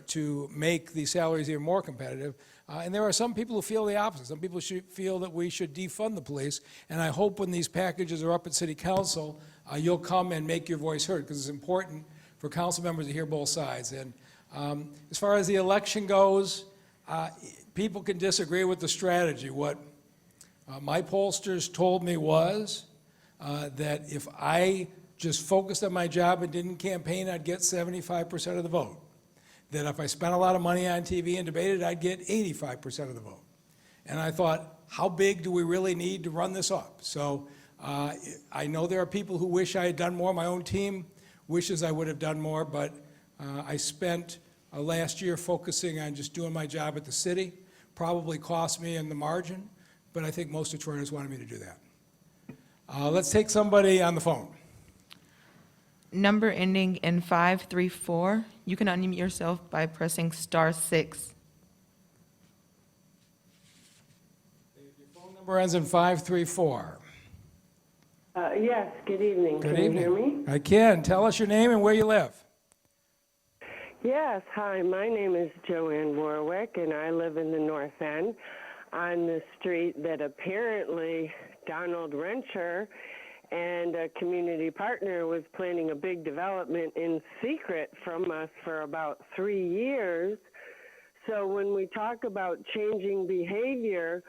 to make the salaries even more competitive. And there are some people who feel the opposite. Some people feel that we should defund the police. And I hope when these packages are up at City Council, you'll come and make your voice heard, because it's important for council members to hear both sides. And as far as the election goes, people can disagree with the strategy. What my pollsters told me was that if I just focused on my job and didn't campaign, I'd get 75% of the vote. That if I spent a lot of money on TV and debated, I'd get 85% of the vote. And I thought, how big do we really need to run this up? So I know there are people who wish I had done more. My own team wishes I would have done more, but I spent last year focusing on just doing my job at the city. Probably cost me in the margin, but I think most Detroiters wanted me to do that. Let's take somebody on the phone. Number ending in 534. You can unmute yourself by pressing *6. Your phone number ends in 534. Yes, good evening. Good Can evening. you hear me? I can. Tell us your name and where you live. Yes, hi, my name is Joanne Warwick, and I live in the North End on the street that apparently Donald Rencher and a community partner was planning a big development in secret from us for about 3 years. So when we talk about changing behavior,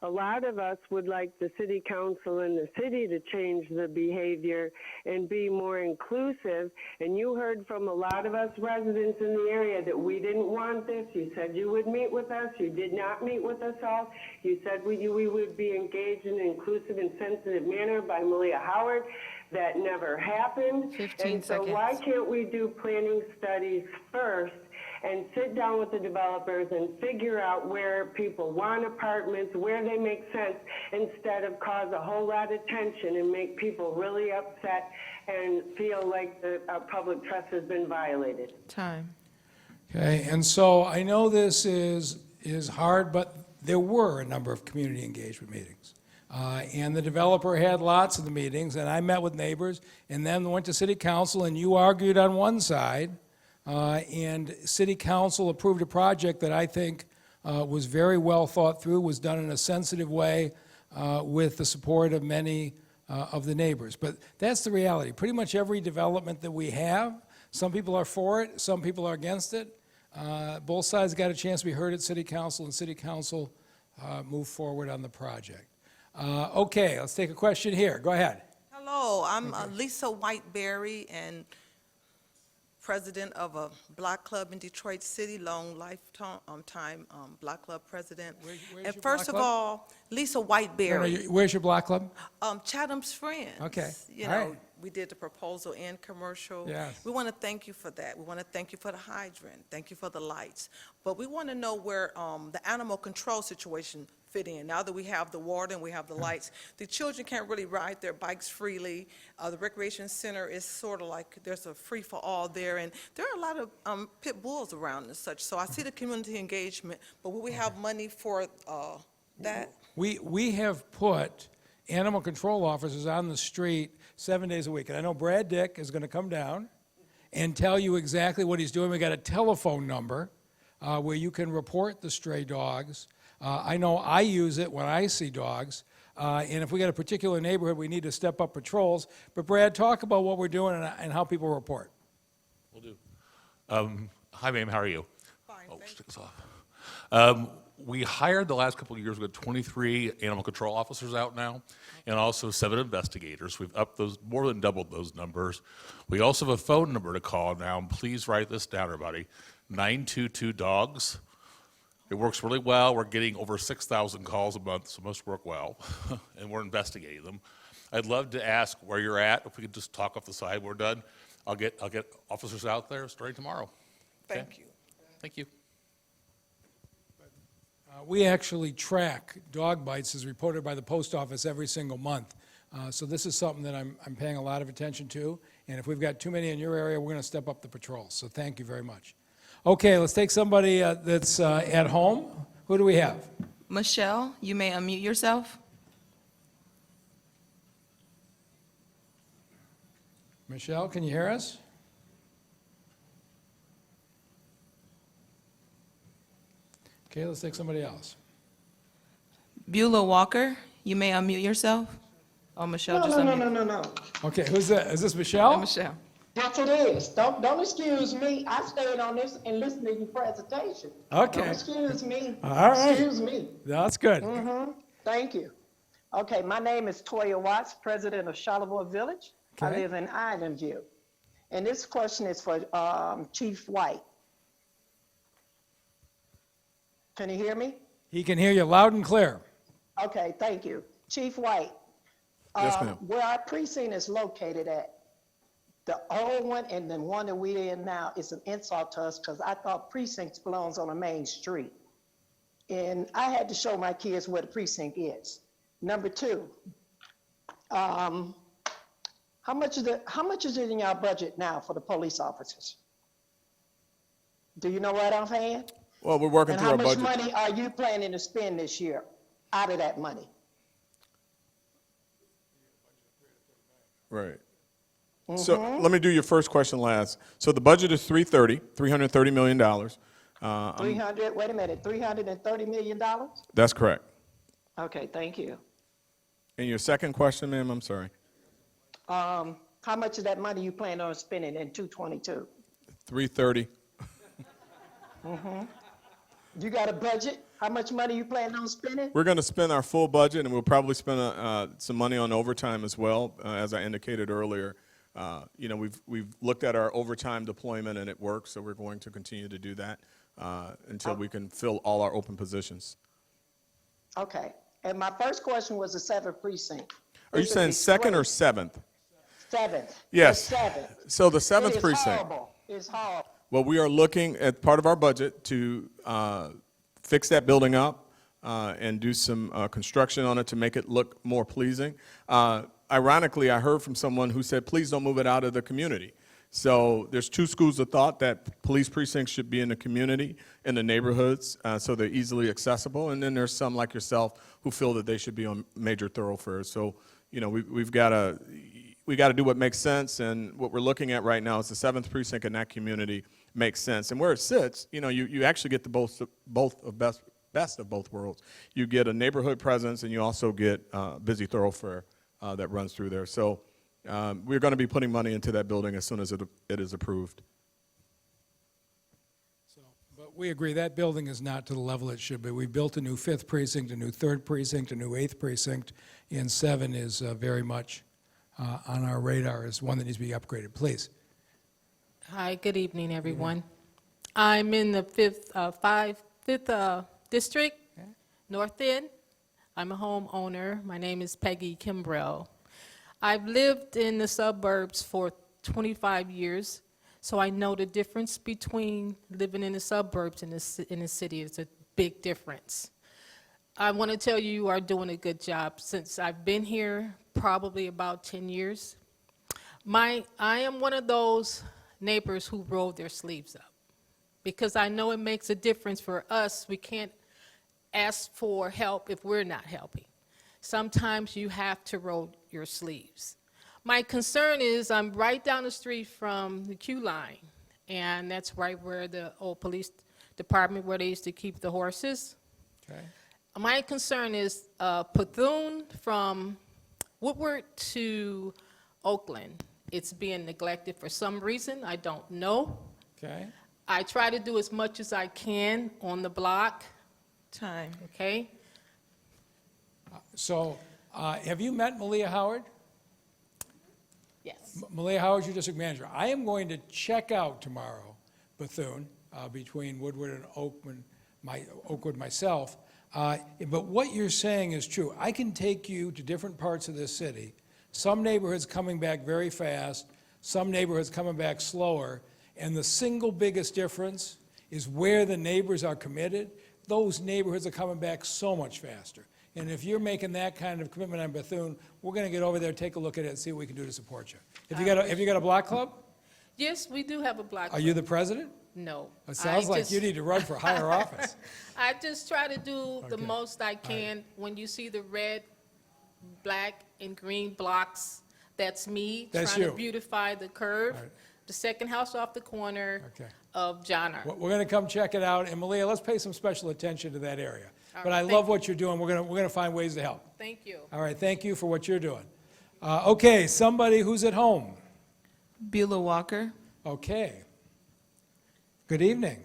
a lot of us would like the city council and the city to change the behavior and be more inclusive. And you heard from a lot of us residents in the area that we didn't want this. You said you would meet with us. You did not meet with us all. You said we would be engaged in an inclusive and sensitive manner by Malia Howard. That never happened. 15 and so seconds. why can't we do planning studies first and sit down with the developers and figure out where people want apartments, where they make sense, instead of cause a whole lot of tension and make people really upset and feel like the public trust has been violated. Time. Okay, and so I know this is hard, but there were a number of community engagement meetings. And the developer had lots of the meetings, and I met with neighbors, and then went to City Council, and you argued on one side, and City Council approved a project that I think was very well thought through, was done in a sensitive way with the support of many of the neighbors. But that's the reality. Pretty much every development that we have, some people are for it, some people are against it. Both sides got a chance to be heard at City Council, and City Council moved forward on the project. Okay, let's take a question here. Go ahead. Hello, I'm Lisa Whiteberry, and president of a block club in Detroit City, long lifetime block club president. Where's And your first block of club? all, Lisa Whiteberry, Where's your block club? Chatham's Friends. Okay, You all know, right. we did the proposal and commercial. Yes. We want to thank you for that. We want to thank you for the hydrant, thank you for the lights. But we want to know where the animal control situation fit in. Now that we have the water and we have the lights, the children can't really ride their bikes freely. The recreation center is sort of like, there's a free-for-all there, and there are a lot of pit bulls around and such. So I see the community engagement, but will we have money for that? We have put animal control officers on the street 7 days a week. And I know Brad Dick is going to come down and tell you exactly what he's doing. We got a telephone number where you can report the stray dogs. I know I use it when I see dogs. And if we got a particular neighborhood, we need to step up patrols. But Brad, talk about what we're doing and how people report. Will do. Hi, ma'am, how are you? Fine, Oh, thank you. sticks off. We hired the last couple of years, we got 23 animal control officers out now, and also 7 investigators. We've upped those, more than doubled those numbers. We also have a phone number to call now, and please write this down, everybody, 922-DOGS. It works really well. We're getting over 6,000 calls a month, so most work well, and we're investigating them. I'd love to ask where you're at. If we could just talk off the side, we're done. I'll get officers out there starting tomorrow. Thank you. Thank you. We actually track dog bites as reported by the post office every single month. So this is something that I'm paying a lot of attention to. And if we've got too many in your area, we're going to step up the patrol. So thank you very much. Okay, let's take somebody that's at home. Who do we have? Michelle, you may unmute yourself. Michelle, can you hear us? Okay, let's take somebody else. Beulah Walker, you may unmute yourself. Oh, Michelle just unmuted. No. Okay, who's that? Is this Michelle? Michelle. Yes, it is. Don't excuse me. I stayed on this and listened to your presentation. Okay. Don't excuse me. All right. Excuse me. That's good. Thank you. Okay, my name is Toya Watts, president of Charlevoix Village. I Okay. live in Island View. And this question is for Chief White. Can you hear me? He can hear you loud and clear. Okay, thank you. Chief White. Yes, ma'am. Where our precinct is located at, the old one and the one that we're in now is an insult to us because I thought precincts belongs on a main street. And I had to show my kids where the precinct is. Number two, how much is it in your budget now for the police officers? Do you know right offhand? Well, we're working And through how our much budget. money are you planning to spend this year out of that money? Right. So let me do your first question last. So the budget is $330 million. 300, wait a minute, $330 million? That's correct. Okay, thank you. And your second question, ma'am, I'm sorry. How much of that money you plan on spending in 222? 330. You got a budget? How much money you plan on spending? We're going to spend our full budget, and we'll probably spend some money on overtime as well, as I indicated earlier. You know, we've looked at our overtime deployment, and it works, so we're going to continue to do that until we can fill all our open positions. Okay. And my first question was the 7th precinct. Are you saying second or seventh? 7th. Yes. The 7th. So the It seventh is precinct. horrible. It's horrible. Well, we are looking at part of our budget to fix that building up and do some construction on it to make it look more pleasing. Ironically, I heard from someone who said, please don't move it out of the community. So there's two schools of thought that police precincts should be in the community, in the neighborhoods, so they're easily accessible. And then there's some like yourself who feel that they should be on major thoroughfares. So, you know, we got to do what makes sense. And what we're looking at right now is the 7th precinct in that community makes sense. And where it sits, you know, you actually get the best of both worlds. You get a neighborhood presence, and you also get busy thoroughfare that runs through there. So we're going to be putting money into that building as soon as it is approved. But we agree that building is not to the level it should be. We built a new 5th precinct, a new 3rd precinct, a new 8th precinct, and 7 is very much on our radar as one that needs to be upgraded. Please. Hi, good evening, everyone. I'm in the 5th District, North End. I'm a homeowner. My name is Peggy Kimbrell. I've lived in the suburbs for 25 years, so I know the difference between living in the suburbs and in the city. It's a big difference. I want to tell you, you are doing a good job. Since I've been here, probably about 10 years, I am one of those neighbors who roll their sleeves up, because I know it makes a difference for us. We can't ask for help if we're not helping. Sometimes you have to roll your sleeves. My concern is I'm right down the street from the Q line, and that's right where the old police department, where they used to keep the horses. Okay. My concern is Bethune from Woodward to Oakland. It's being neglected for some reason. I don't know. Okay. I try to do as much as I can on the block, Time. okay? So, have you met Malia Howard? Yes. Malia Howard's your district manager. I am going to check out tomorrow Bethune, between Woodward and Oakwood myself. But what you're saying is true. I can take you to different parts of this city. Some neighborhoods coming back very fast, some neighborhoods coming back slower, and the single biggest difference is where the neighbors are committed. Those neighborhoods are coming back so much faster. And if you're making that kind of commitment on Bethune, we're going to get over there, take a look at it, and see what we can do to support you. Have you got a block club? Yes, we do have a block Are you the president? No. It sounds like you need to run for higher office. I just try to do the Okay. most I can. When you see the red, black, and green blocks, that's me That's trying you. to beautify the curve. All right. The second house off the corner Okay. of John R. We're going to come check it out, and Malia, let's pay some special attention to that area. All But right, I thank love you. what you're doing. We're going to find ways to help. Thank you. All right, thank you for what you're doing. Okay, somebody who's at home. Beulah Walker. Okay. Good evening.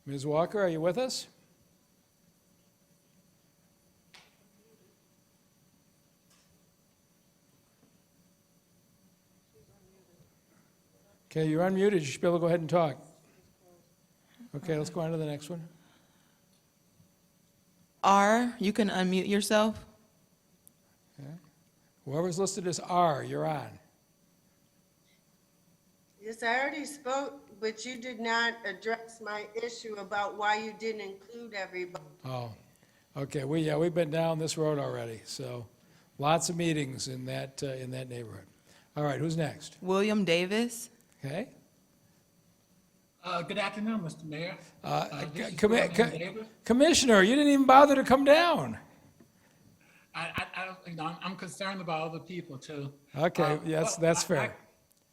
Ms. Walker, are you with us? Okay, you're unmuted. You should be able to go ahead and talk. Okay, let's go on to the next one. R, you can unmute yourself. Whoever's listed as R, you're on. Yes, I already spoke, but you did not address my issue about why you didn't include everybody. Oh, okay. We've been down this road already, so lots of meetings in that neighborhood. All right, who's next? William Davis. Okay. Good afternoon, Mr. Mayor. This is Commi- William Davis. Commissioner, you didn't even bother to come down. I'm concerned about other people too. Okay, yes, that's fair.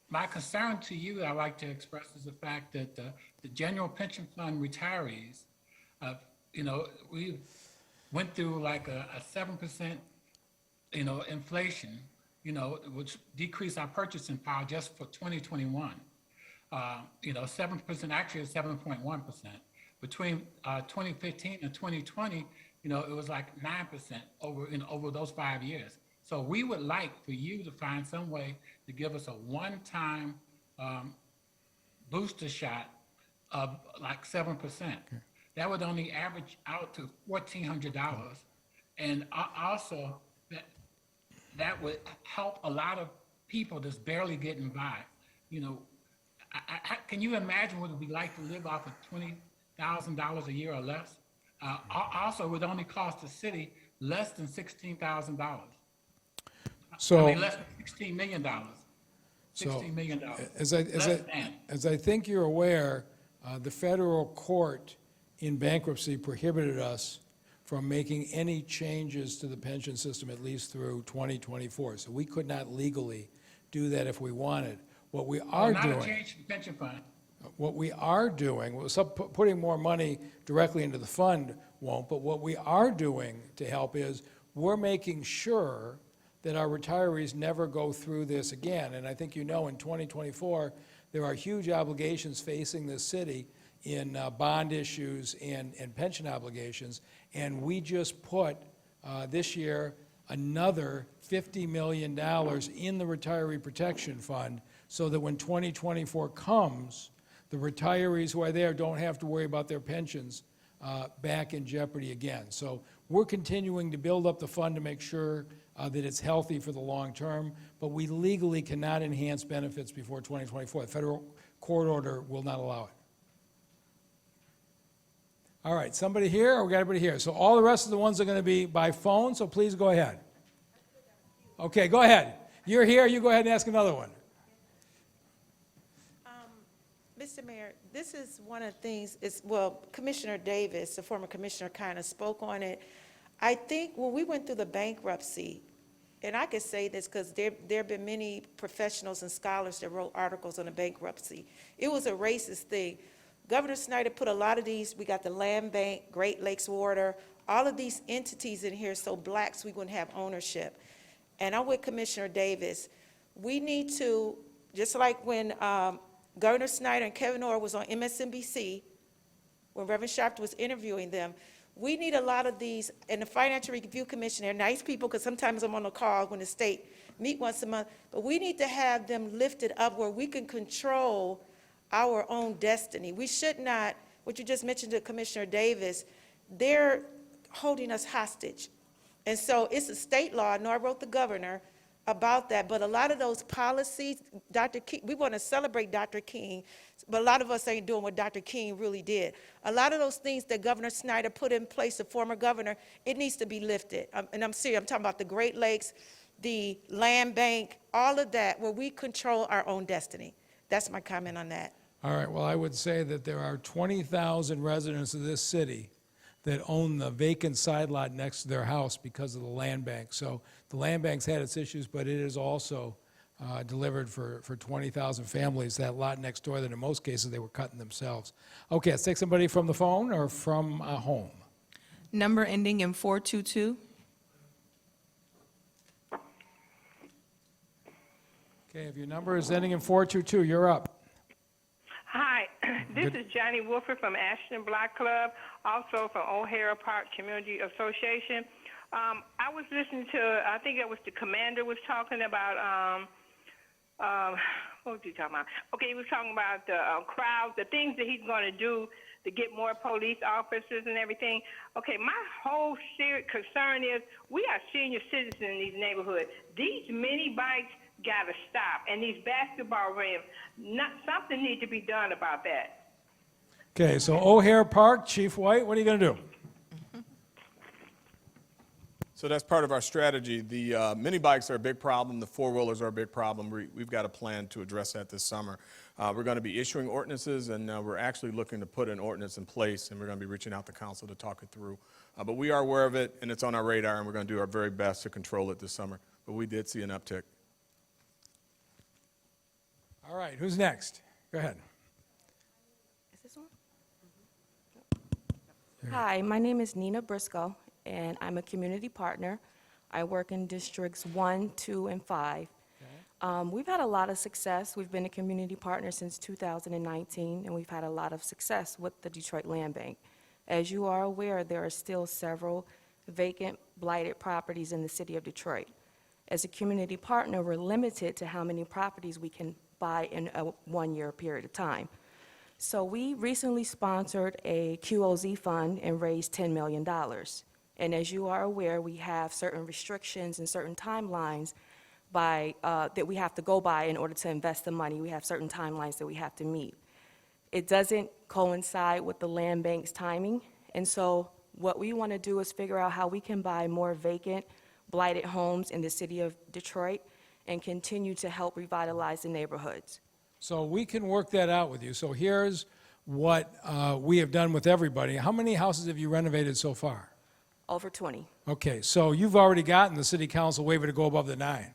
My concern to you, I like to express is the fact that the general pension fund retirees, we went through like a 7%, inflation, which decreased our purchasing power just for 2021. 7%, actually it's 7.1%. Between 2015 and 2020, it was like 9% over those 5 years. So we would like for you to find some way to give us a one-time booster shot of like 7%. That would only average out to $1,400. And also that would help a lot of people that's barely getting by. Can you imagine what it would be like to live off of $20,000 a year or less? Also, it would only cost the city less than $16,000. So, less than $16 million. $16 million. As I think you're aware, the federal court in bankruptcy prohibited us from making any changes to the pension system at least through 2024. So we could not legally do that if we wanted. What we are Not a doing, change to the pension fund. what we are doing, putting more money directly into the fund won't, but what we are doing to help is we're making sure that our retirees never go through this again. And I think in 2024, there are huge obligations facing this city in bond issues and pension obligations. And we just put, this year, another $50 million in the Retiree Protection Fund so that when 2024 comes, the retirees who are there don't have to worry about their pensions back in jeopardy again. So we're continuing to build up the fund to make sure that it's healthy for the long term, but we legally cannot enhance benefits before 2024. The federal court order will not allow it. All right, somebody here, or we got everybody here? So all the rest of the ones are going to be by phone, so please go ahead. Okay, go ahead. You're here, you go ahead and ask another one. Mr. Mayor, this is one of the things, well, Commissioner Davis, the former commissioner, kind of spoke on it. I think when we went through the bankruptcy, and I could say this because there have been many professionals and scholars that wrote articles on the bankruptcy. It was a racist thing. Governor Snyder put a lot of these, we got the Land Bank, Great Lakes Water, all of these entities in here so blacks we wouldn't have ownership. And I'm with Commissioner Davis. We need to, just like when Governor Snyder and Kevin Orr was on MSNBC, when Reverend Sharpton was interviewing them, we need a lot of these, and the Financial Review Commission, they're nice people, because sometimes I'm on a call when the state meet once a month, but we need to have them lifted up where we can control our own destiny. We should not, what you just mentioned to Commissioner Davis, they're holding us hostage. And so it's a state law, I know I wrote the governor about that, but a lot of those policies, Dr. King, we want to celebrate Dr. King, but a lot of us ain't doing what Dr. King really did. A lot of those things that Governor Snyder put in place, the former governor, it needs to be lifted. And I'm serious, I'm talking about the Great Lakes, the Land Bank, all of that, where we control our own destiny. That's my comment on that. All right, well, I would say that there are 20,000 residents of this city that own the vacant side lot next to their house because of the land bank. So the land bank's had its issues, but it is also delivered for 20,000 families, that lot next door that in most cases they were cutting themselves. Okay, let's take somebody from the phone or from home. Number ending in 422. Okay, if your number is ending in 422, you're up. Hi, this is Johnny Wolford from Ashton Block Club, also from O'Hara Park Community Association. I was listening to, I think it was the commander was talking about, what was he talking about? Okay, he was talking about the crowd, the things that he's going to do to get more police officers and everything. Okay, my whole concern is we are senior citizens in these neighborhoods. These mini bikes got to stop, and these basketball rims, something needs to be done about that. Okay, so O'Hare Park, Chief White, what are you going to do? So that's part of our strategy. The mini bikes are a big problem. The four-wheelers are a big problem. We've got a plan to address that this summer. We're going to be issuing ordinances, and we're actually looking to put an ordinance in place, and we're going to be reaching out to council to talk it through. But we are aware of it, and it's on our radar, and we're going to do our very best to control it this summer. But we did see an uptick. All right, who's next? Go ahead. Is this one? Hi, my name is Nina Briscoe, and I'm a community partner. I work in districts 1, 2, and 5. We've had a lot of success. We've been a community partner since 2019, and we've had a lot of success with the Detroit Land Bank. As you are aware, there are still several vacant, blighted properties in the city of Detroit. As a community partner, we're limited to how many properties we can buy in a one-year period of time. So we recently sponsored a QOZ fund and raised $10 million. And as you are aware, we have certain restrictions and certain timelines that we have to go by in order to invest the money. We have certain timelines that we have to meet. It doesn't coincide with the land bank's timing, and so what we want to do is figure out how we can buy more vacant, blighted homes in the city of Detroit and continue to help revitalize the neighborhoods. So we can work that out with you. So here's what we have done with everybody. How many houses have you renovated so far? Over 20. Okay, so you've already gotten the city council waiver to go above the 9.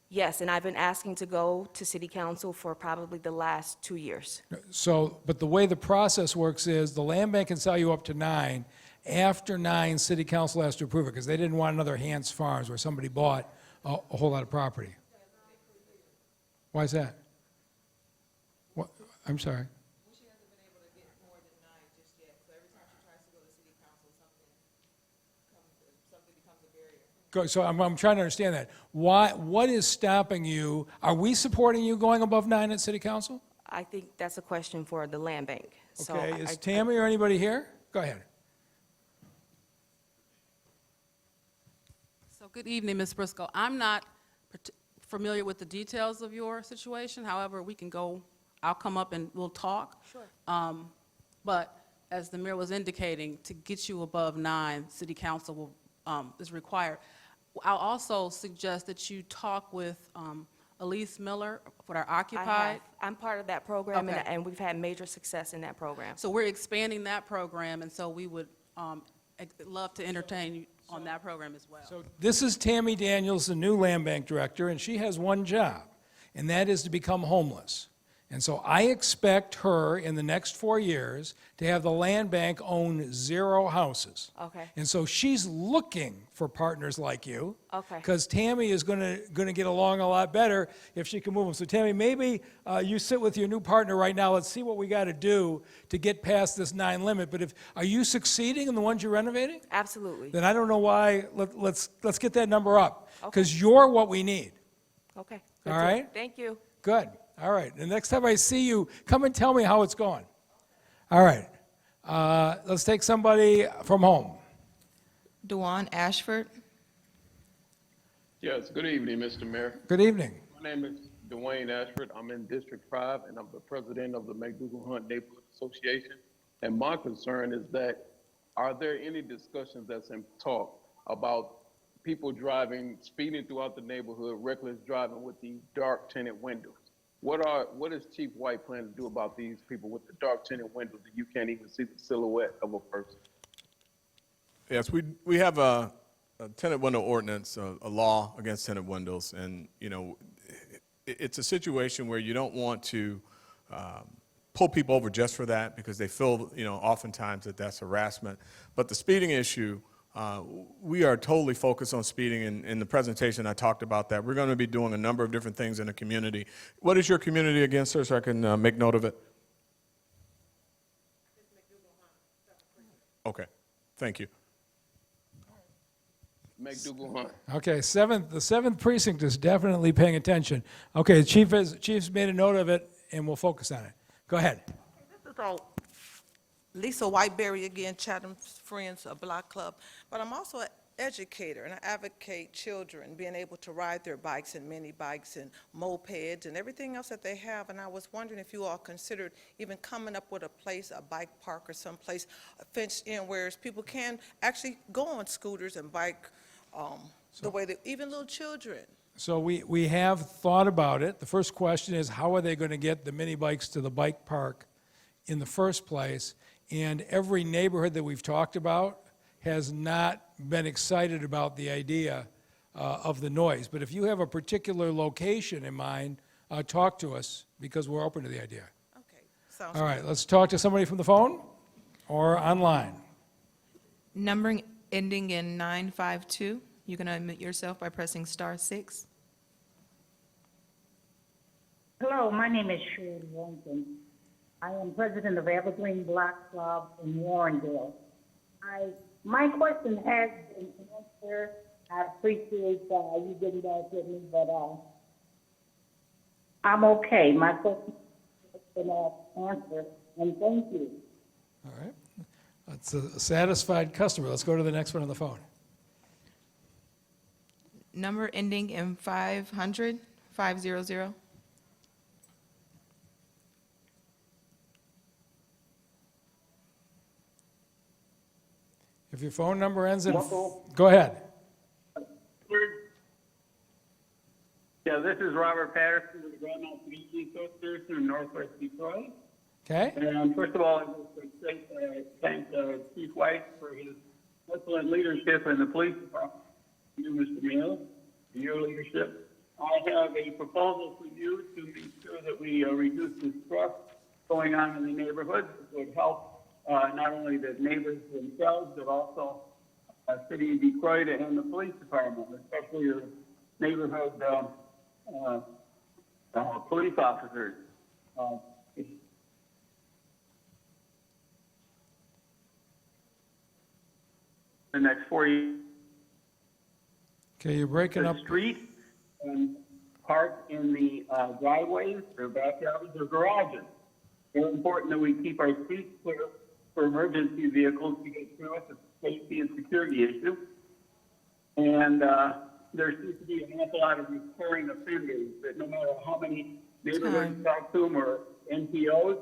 Yes, and I've been asking to go to city council for probably the last 2 years. So, but the way the process works is the land bank can sell you up to 9. After 9, city council has to approve it because they didn't want another Hans Farms where somebody bought a whole lot of property. Why is that? What? I'm sorry. She hasn't been able to get more than 9 just yet. So every time she tries to go to city council, something becomes a barrier. So I'm trying to understand that. What is stopping you? Are we supporting you going above 9 at city council? I think that's a question for the land bank. So Okay, is Tammy or anybody here? Go ahead. So good evening, Ms. Briscoe. I'm not familiar with the details of your situation. However, I'll come up and we'll talk. Sure. But as the mayor was indicating, to get you above 9, city council is required. I'll also suggest that you talk with Elise Miller with our Occupied. I'm part of that program, Okay. and we've had major success in that program. So we're expanding that program, and so we would love to entertain you on that program as well. So this is Tammy Daniels, the new land bank director, and she has one job, and that is to become homeless. And so I expect her in the next 4 years to have the land bank own 0 houses. Okay. And so she's looking for partners like you. Okay. Because Tammy is going to get along a lot better if she can move them. So Tammy, maybe you sit with your new partner right now. Let's see what we got to do to get past this 9 limit. But are you succeeding in the ones you're renovating? Absolutely. Then I don't know why. Let's get that number up. Because you're what we need. Okay. All right? Thank you. Good. All right. The next time I see you, come and tell me how it's going. All right. Let's take somebody from home. Dewan Ashford. Yes, good evening, Mr. Mayor. Good evening. My name is Dwayne Ashford. I'm in District 5, and I'm the president of the Mcdougall Hunt Neighborhood Association. And my concern is that, are there any discussions that's in talk about people driving, speeding throughout the neighborhood, reckless driving with these dark tinted windows? What is Chief White planning to do about these people with the dark tinted windows that you can't even see the silhouette of a person? Yes, we have a tenant window ordinance, a law against tenant windows, and, you know, it's a situation where you don't want to pull people over just for that because they feel, you know, oftentimes that that's harassment. But the speeding issue, we are totally focused on speeding. In the presentation, I talked about that. We're going to be doing a number of different things in the community. What is your community again, sir, so I can make note of it? Okay, thank you. Mcdougall Hunt. Okay, the 7th Precinct is definitely paying attention. Okay, the Chief's made a note of it, and we'll focus on it. Go ahead. This is all Lisa Whiteberry again, Chatham's Friends Block Club. But I'm also an educator, and I advocate children being able to ride their bikes and mini bikes and mopeds and everything else that they have. And I was wondering if you all considered even coming up with a place, a bike park or someplace fenced in where people can actually go on scooters and bike the way that even little children. So we have thought about it. The first question is, how are they going to get the mini bikes to the bike park in the first place? And every neighborhood that we've talked about has not been excited about the idea of the noise. But if you have a particular location in mind, talk to us, because we're open to the idea. Okay, sounds All right, good. let's talk to somebody from the phone or online. Numbering ending in 952. You can unmute yourself by pressing *6. Hello, my name is Shirley Warrington. I am president of Evergreen Block Club in Warrendale. My question has been answered. I appreciate you getting back with me, but I'm okay. My question has been answered, and thank you. All right. That's a satisfied customer. Let's go to the next one on the phone. Number ending in 500. If your phone number ends in, go ahead. Yeah, this is Robert Patterson with the Grand Mountain Community Association in Northwest Detroit. Okay. And first of all, I just thank Chief White for his excellent leadership in the police department. You, Mr. Mayor, for your leadership. I have a proposal for you to make sure that we reduce the stress going on in the neighborhoods. It would help not only the neighbors themselves, but also City of Detroit and the police department, especially your neighborhood police officers. The next 4 years. Okay, you're breaking up. The street and park in the driveways, their backyards, or garages. Very important that we keep our streets clear for emergency vehicles to get through it. It's a safety and security issue. And there seems to be an awful lot of recurring offenders that no matter how many neighborhoods Time. talk to them or NPOs,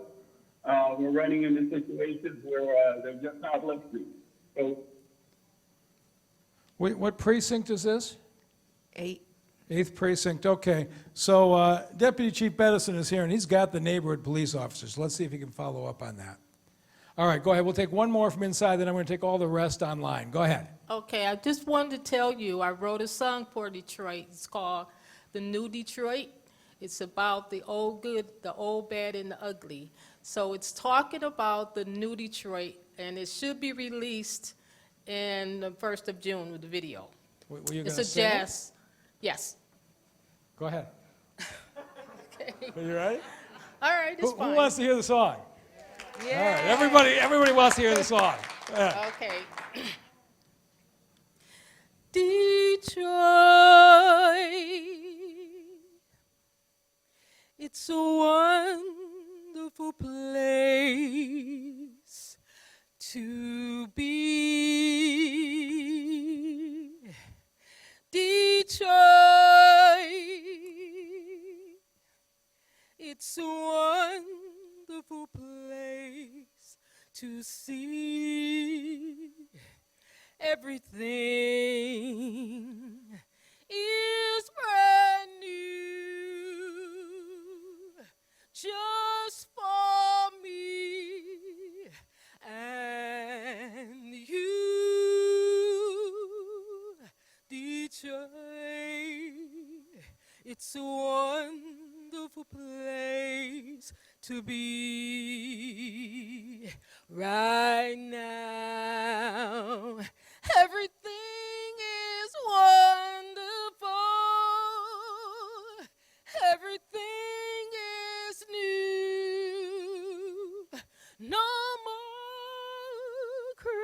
we're running into situations where they're just not listening. So Wait, what precinct is this? 8. 8th Precinct, okay. So Deputy Chief Bedison is here, and he's got the neighborhood police officers. Let's see if he can follow up on that. All right, go ahead. We'll take one more from inside, then I'm going to take all the rest online. Go ahead. Okay, I just wanted to tell you, I wrote a song for Detroit. It's called The New Detroit. It's about the old good, the old bad, and the ugly. So it's talking about the new Detroit, and it should be released in the 1st of June with the video. Were you going It's to a sing it? jazz. Yes. Go ahead. Okay. Are you ready? All right, it's Who fine. wants to hear the song? Yeah. All right, everybody wants to hear the song. Go ahead. Okay. Detroit, it's a wonderful place to be. Detroit, it's a wonderful place to see. Everything is brand new, just for me and you. Detroit, it's a wonderful place to be right now. Everything is wonderful. Everything is new. No more crying.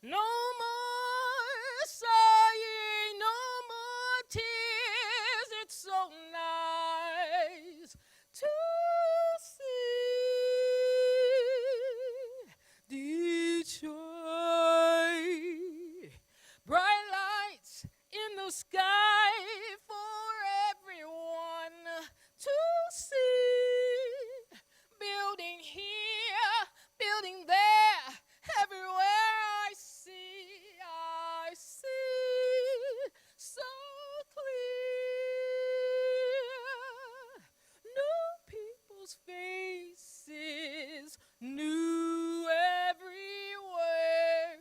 No more sighing. No more tears. It's so nice to see Detroit. Bright lights in the sky for everyone to see. Building here, building there, everywhere I see so clear. New people's faces, new everywhere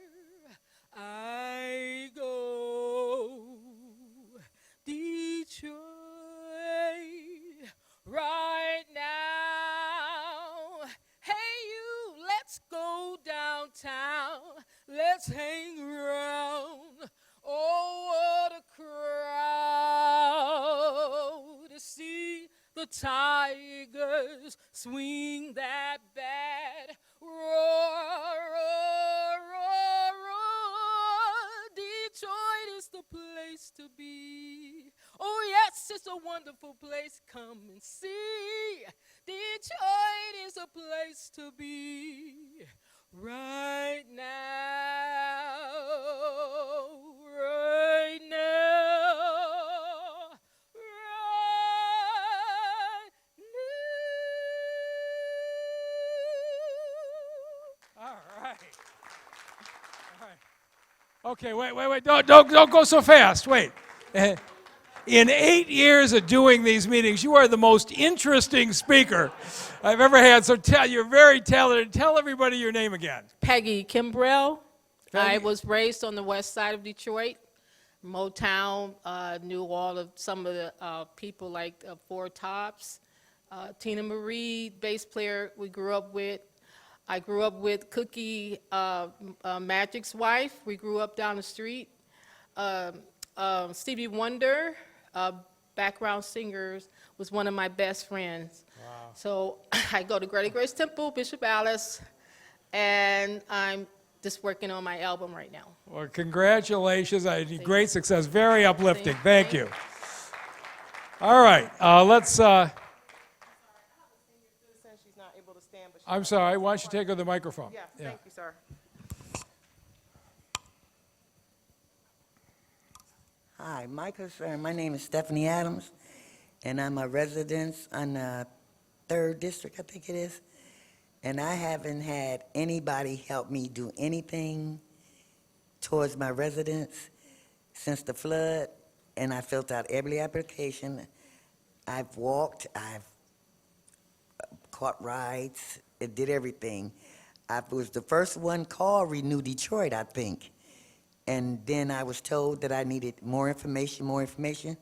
I go. Detroit, right now. Hey you, let's go downtown. Let's hang around. Oh, what a crowd to see the Tigers swing that bat. Roar, roar, roar, roar. Detroit is the place to be. Oh, yes, it's a wonderful place. Come and see. Detroit is a place to be right now. Right now. Right now. All right. Okay, wait. Don't go so fast. Wait. In 8 years of doing these meetings, you are the most interesting speaker I've ever had. So you're very talented. Tell everybody your name again. Peggy Kimbrell. Peggy. I was raised on the west side of Detroit. Motown, knew all of some of the people like Four Tops. Tina Marie, bass player we grew up with. I grew up with Cookie Magic's wife. We grew up down the street. Stevie Wonder, background singers, was one of my best friends. Wow. So I go to Greater Grace Temple, Bishop Alice, and I'm just working on my album right now. Well, congratulations. Great success. Very uplifting. Thank you. All right. Let's. I'm sorry. Why don't you take her the microphone? Yeah, thank you, sir. Hi, my concern, my name is Stephanie Adams, and I'm a resident on the 3rd District, I think it is. And I haven't had anybody help me do anything towards my residents since the flood, and I filled out every application. I've walked, I've caught rides, it did everything. I was the first one called Renew Detroit, I think. And then I was told that I needed more information.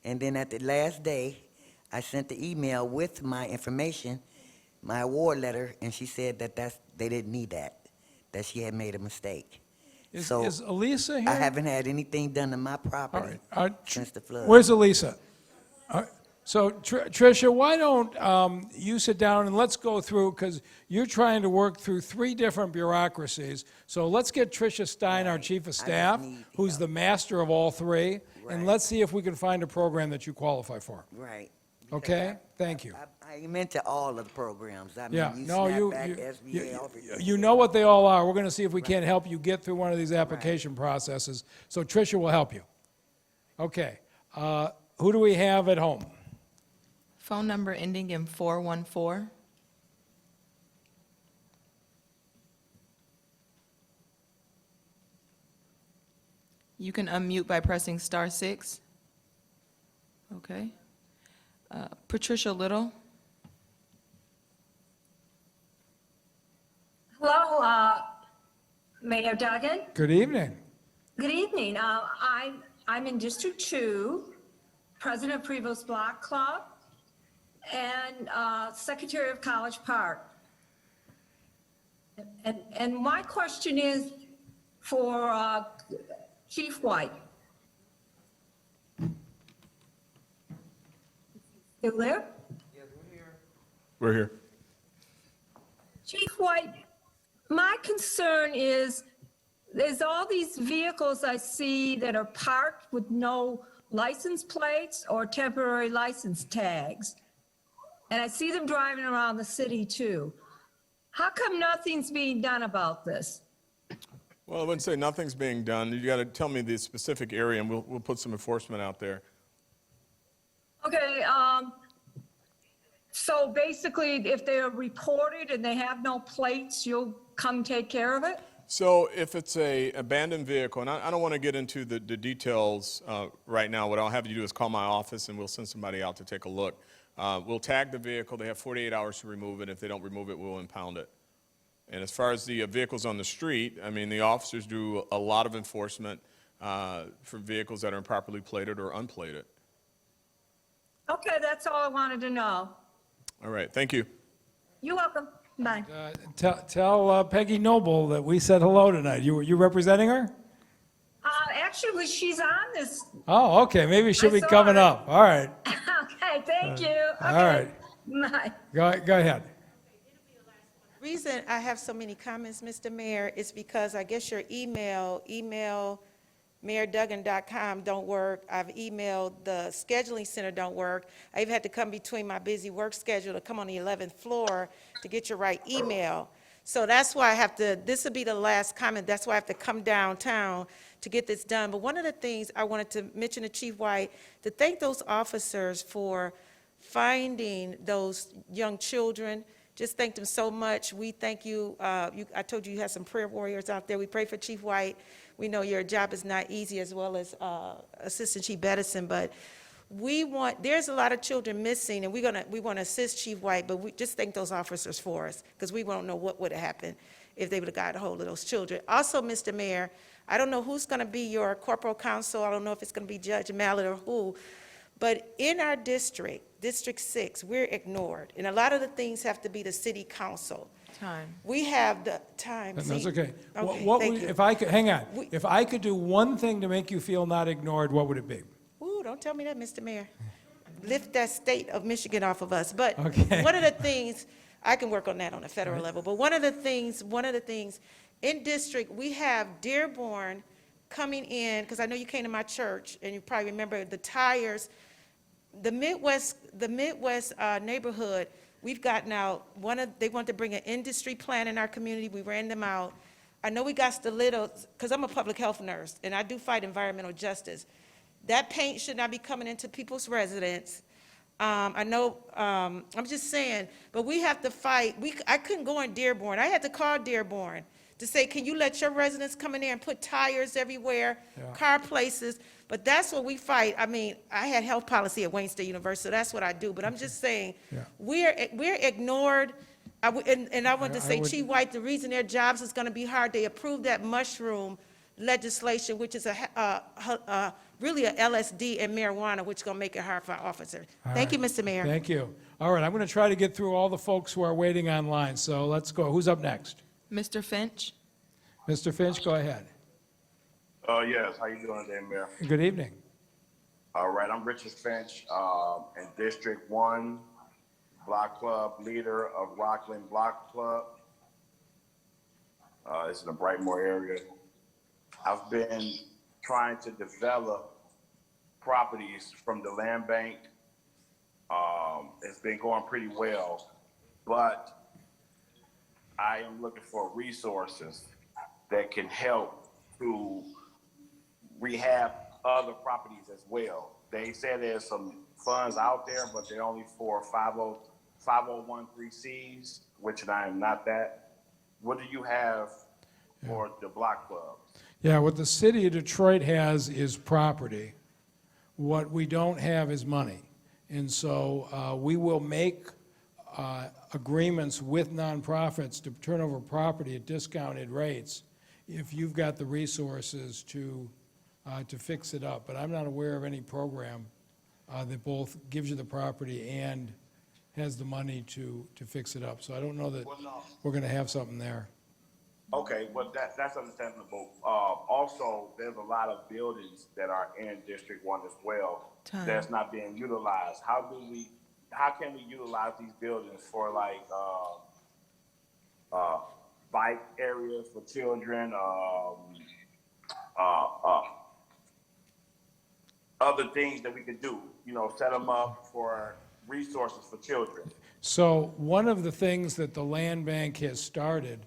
And then at the last day, I sent the email with my information, my award letter, and she said that they didn't need that she had made a mistake. Is So Elisa here? I haven't had anything done to my property since the flood. Where's Elisa? So Tricia, why don't you sit down and let's go through, because you're trying to work through 3 different bureaucracies. So let's get Tricia Stein, our Chief of Staff, who's the master of all 3, and let's see if we can find a program that you qualify for. Right. Okay? Thank you. I meant to all of the programs. I mean, Yeah, no, Snapback, SBA, everything. you know what they all are. We're going to see if we can't help you get through one of these application processes. So Tricia will help you. Okay. Who do we have at home? Phone number ending in 414. You can unmute by pressing *6. Okay. Patricia Little. Hello, Mayor Duggan. Good evening. Good evening. I'm in District 2, President of Prevost Block Club, and Secretary of College Park. And my question is for Chief White. Still there? We're here. Chief White, my concern is there's all these vehicles I see that are parked with no license plates or temporary license tags. And I see them driving around the city too. How come nothing's being done about this? Well, I wouldn't say nothing's being done. You got to tell me the specific area, and we'll put some enforcement out there. Okay, so basically, if they're reported and they have no plates, you'll come take care of it? So if it's a abandoned vehicle, and I don't want to get into the details right now, what I'll have you do is call my office and we'll send somebody out to take a look. We'll tag the vehicle. They have 48 hours to remove it. If they don't remove it, we'll impound it. And as far as the vehicles on the street, I mean, the officers do a lot of enforcement for vehicles that are improperly plated or unplated. Okay, that's all I wanted to know. All right, thank you. You're welcome. Bye. Tell Peggy Noble that we said hello tonight. You representing her? Actually, she's on this. Oh, okay. Maybe she'll I be saw coming her. up. All right. Okay, thank you. All Okay. right. Bye. Go ahead. Reason I have so many comments, Mr. Mayor, is because I guess your email mayorduggan.com don't work. I've emailed the scheduling center don't work. I even had to come between my busy work schedule to come on the 11th floor to get your right email. So that's why I have to, this will be the last comment, that's why I have to come downtown to get this done. But one of the things I wanted to mention to Chief White, to thank those officers for finding those young children. Just thank them so much. We thank you. I told you you had some prayer warriors out there. We pray for Chief White. We know your job is not easy, as well as Assistant Chief Bedison, but there's a lot of children missing, and we want to assist Chief White, but we just thank those officers for us, because we won't know what would have happened if they would have got a hold of those children. Also, Mr. Mayor, I don't know who's going to be your corporal counsel. I don't know if it's going to be Judge Mallett or who, but in our district, District 6, we're ignored, and a lot of the things have to be the city council. Time. We have the time. That's See? okay. Thank you. If I could, hang on. If I could do one thing to make you feel not ignored, what would it be? Ooh, don't tell me that, Mr. Mayor. Lift that state of Michigan off of us. But Okay. one of the things, I can work on that on a federal level, but one of the things, in district, we have Dearborn coming in, because I know you came to my church, and you probably remember the tires, the Midwest neighborhood, we've gotten out, they want to bring an industry plan in our community, we ran them out. I know we got Stilettos, because I'm a public health nurse, and I do fight environmental justice. That paint should not be coming into people's residence. I know, I'm just saying, but we have to fight. I couldn't go in Dearborn. I had to call Dearborn to say, can you let your residents come in there and put tires everywhere, car places? But that's what we fight. I mean, I had health policy at Wayne State University, so that's what I do. But I'm just saying, we're ignored. And I want to say, Chief White, the reason their jobs is going to be hard, they approved that mushroom legislation, which is really a LSD and marijuana, which is going to make it hard for our officers. Thank you, Mr. Mayor. Thank you. All right, I'm going to try to get through all the folks who are waiting online, so let's go. Who's up next? Mr. Finch? Mr. Finch, go ahead. Yes, how you doing today, Mayor? Good evening. All right, I'm Richard Finch, in District 1, Block Club, leader of Rockland Block Club. This is the Brightmoor area. I've been trying to develop properties from the land bank. It's been going pretty well, but I am looking for resources that can help to rehab other properties as well. They say there's some funds out there, but they're only for 5013Cs, which I am not that. What do you have for the block clubs? Yeah, what the city of Detroit has is property. What we don't have is money. And so we will make agreements with nonprofits to turn over property at discounted rates if you've got the resources to fix it up. But I'm not aware of any program that both gives you the property and has the money to fix it up. So I don't know that we're going to have something there. Okay, well, that's understandable. Also, there's a lot of buildings that are in District 1 as well that's not being utilized. How can we utilize these buildings for like bike areas for children, other things that we could do, set them up for resources for children? So one of the things that the land bank has started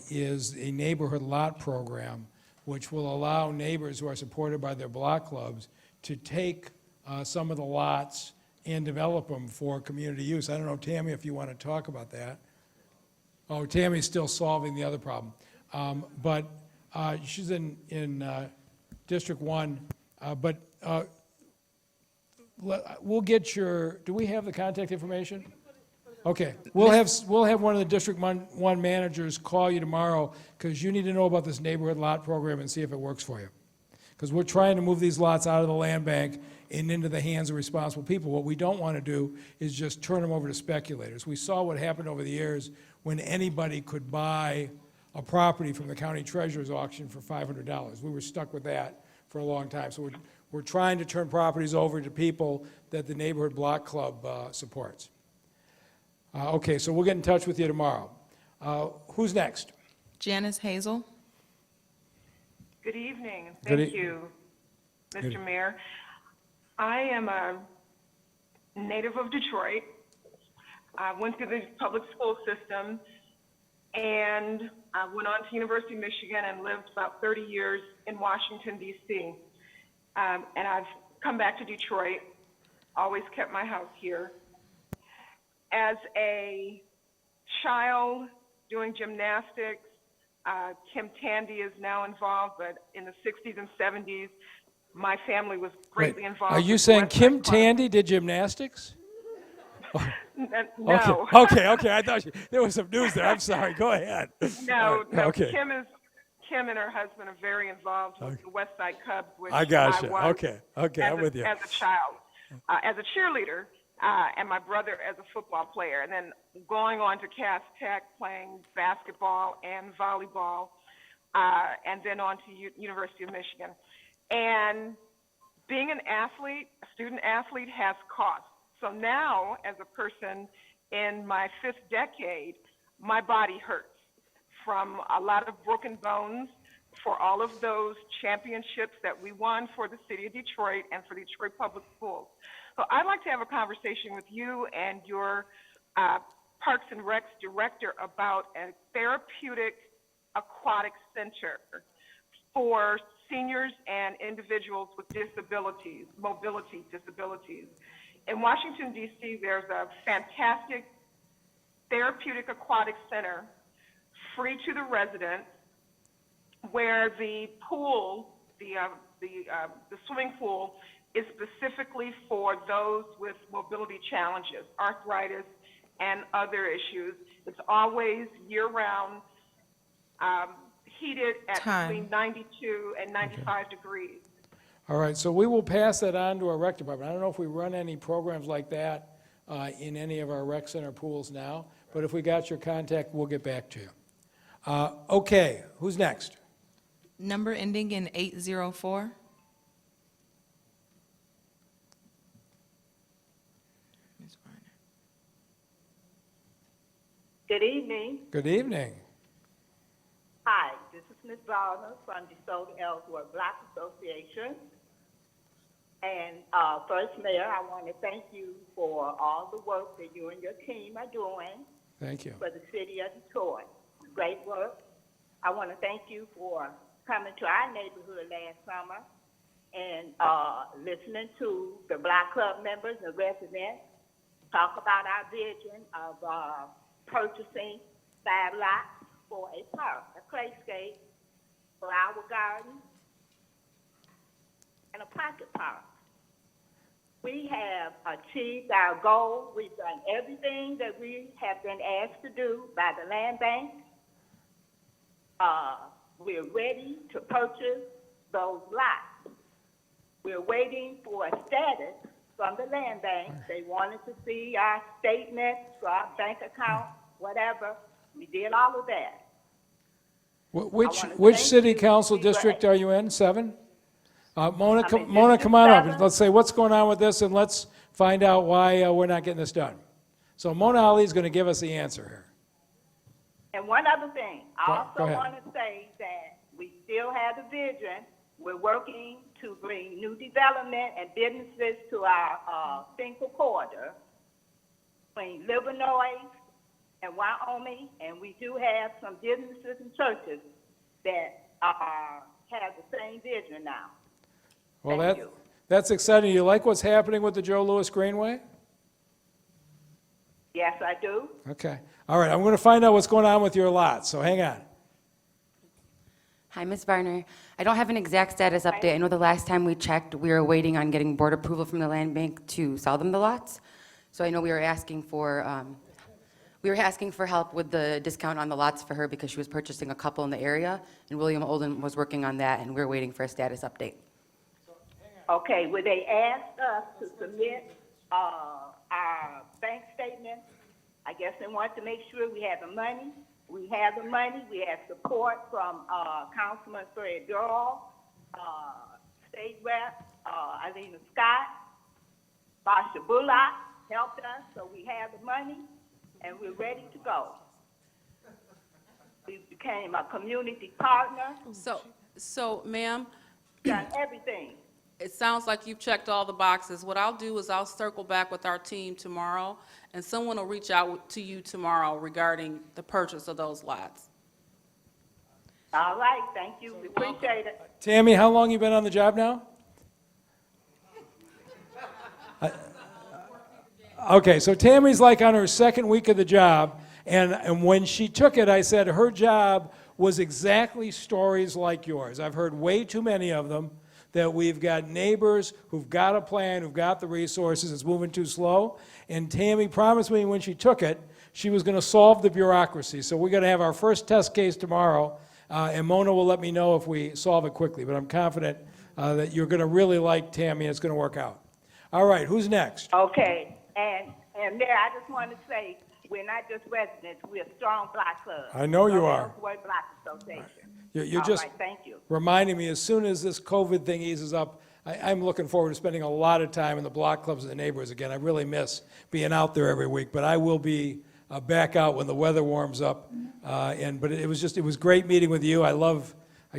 is a neighborhood lot program, which will allow neighbors who are supported by their block clubs to take some of the lots and develop them for community use. I don't know, Tammy, if you want to talk about that. Oh, Tammy's still solving the other problem. But she's in District 1. But we'll get do we have the contact information? Okay, we'll have one of the District 1 managers call you tomorrow, because you need to know about this neighborhood lot program and see if it works for you. Because we're trying to move these lots out of the land bank and into the hands of responsible people. What we don't want to do is just turn them over to speculators. We saw what happened over the years when anybody could buy a property from the county treasurer's auction for $500. We were stuck with that for a long time. So we're trying to turn properties over to people that the neighborhood block club supports. Okay, so we'll get in touch with you tomorrow. Who's next? Janice Hazel? Good evening. Good Thank you, Mr. Mayor. I am a native of Detroit. I went through the public school system, and I went on to University of Michigan and lived about 30 years in Washington, D.C. And I've come back to Detroit, always kept my house here. As a child doing gymnastics, Kim Tandy is now involved, but in the 60s and 70s, my family was greatly involved. Are you with saying West Kim Side Club. Tandy did gymnastics? No. Okay, I thought there was some news there. I'm sorry. Go ahead. No, Okay. Kim and her husband are very involved with the West Side Cubs, which I got you. was Okay, as I'm with you. As a child, as a cheerleader, and my brother as a football player, and then going on to Cass Tech, playing basketball and volleyball, and then on to University of Michigan. And being an athlete, a student athlete, has costs. So now, as a person in my 5th decade, my body hurts from a lot of broken bones for all of those championships that we won for the city of Detroit and for Detroit Public Schools. So I'd like to have a conversation with you and your Parks and Recs director about a therapeutic aquatic center for seniors and individuals with disabilities, mobility disabilities. In Washington, D.C., there's a fantastic therapeutic aquatic center, free to the residents, where the pool, the swimming pool, is specifically for those with mobility challenges, arthritis, and other issues. It's always year-round, heated at between 92 and 95 degrees. All right, so we will pass that on to our rec department. I don't know if we run any programs like that in any of our rec center pools now, but if we got your contact, we'll get back to you. Okay, who's next? Number ending in 804. Ms. Varner. Good evening. Good evening. Hi, this is Ms. Varner from DeSoto Ellsworth Block Association. And first, Mayor, I want to thank you for all the work that you and your team are doing Thank you. for the city of Detroit. Great work. I want to thank you for coming to our neighborhood last summer and listening to the Block Club members and residents talk about our vision of purchasing 5 lots for a park, a playscape for our garden, and a pocket park. We have achieved our goal. We've done everything that we have been asked to do by the land bank. We're ready to purchase those lots. We're waiting for a status from the land bank. They wanted to see our statements, our bank account, whatever. We did all of that. Which city council district are you in? 7? Mona, come on up. Let's say what's going on with this, and let's find out why we're not getting this done. So Mona Ali is going to give us the answer here. And one other thing, I Go also ahead. want to say that we still have the vision. We're working to bring new development and businesses to our Finkel corridor between Livernois and Wyoming, and we do have some businesses and churches that have the same vision now. Well, that's exciting. You like what's happening with the Joe Louis Greenway? Yes, I do. Okay. All right, I'm going to find out what's going on with your lot, so hang on. Hi, Ms. Varner. I don't have an exact status update. I know the last time we checked, we were waiting on getting board approval from the land bank to sell them the lots. So I know we were asking for help with the discount on the lots for her because she was purchasing a couple in the area, and William Olden was working on that, and we were waiting for a status update. Okay, well, they asked us to submit our bank statements. I guess they wanted to make sure we had the money. We have the money. We have support from Councilman Fred Durrell, State Rep Alina Scott, Basha Bullock helped us, so we have the money, and we're ready to go. We became a community partner, So, ma'am, done everything. it sounds like you've checked all the boxes. What I'll do is I'll circle back with our team tomorrow, and someone will reach out to you tomorrow regarding the purchase of those lots. All right, thank you. We appreciate it. Tammy, how long you been on the job now? Okay, so Tammy's like on her second week of the job, and when she took it, I said her job was exactly stories like yours. I've heard way too many of them, that we've got neighbors who've got a plan, who've got the resources, it's moving too slow, and Tammy promised me when she took it, she was going to solve the bureaucracy. So we're going to have our first test case tomorrow, and Mona will let me know if we solve it quickly, but I'm confident that you're going to really like Tammy, and it's going to work out. All right, who's next? Okay, and Mayor, I just want to say, we're not just residents, we're a strong block club. I know you are. Ellsworth Block Association. You're All just right, thank you. reminding me, as soon as this COVID thing eases up, I'm looking forward to spending a lot of time in the block clubs and the neighborhoods again. I really miss being out there every week, but I will be back out when the weather warms up. But it was great meeting with you. I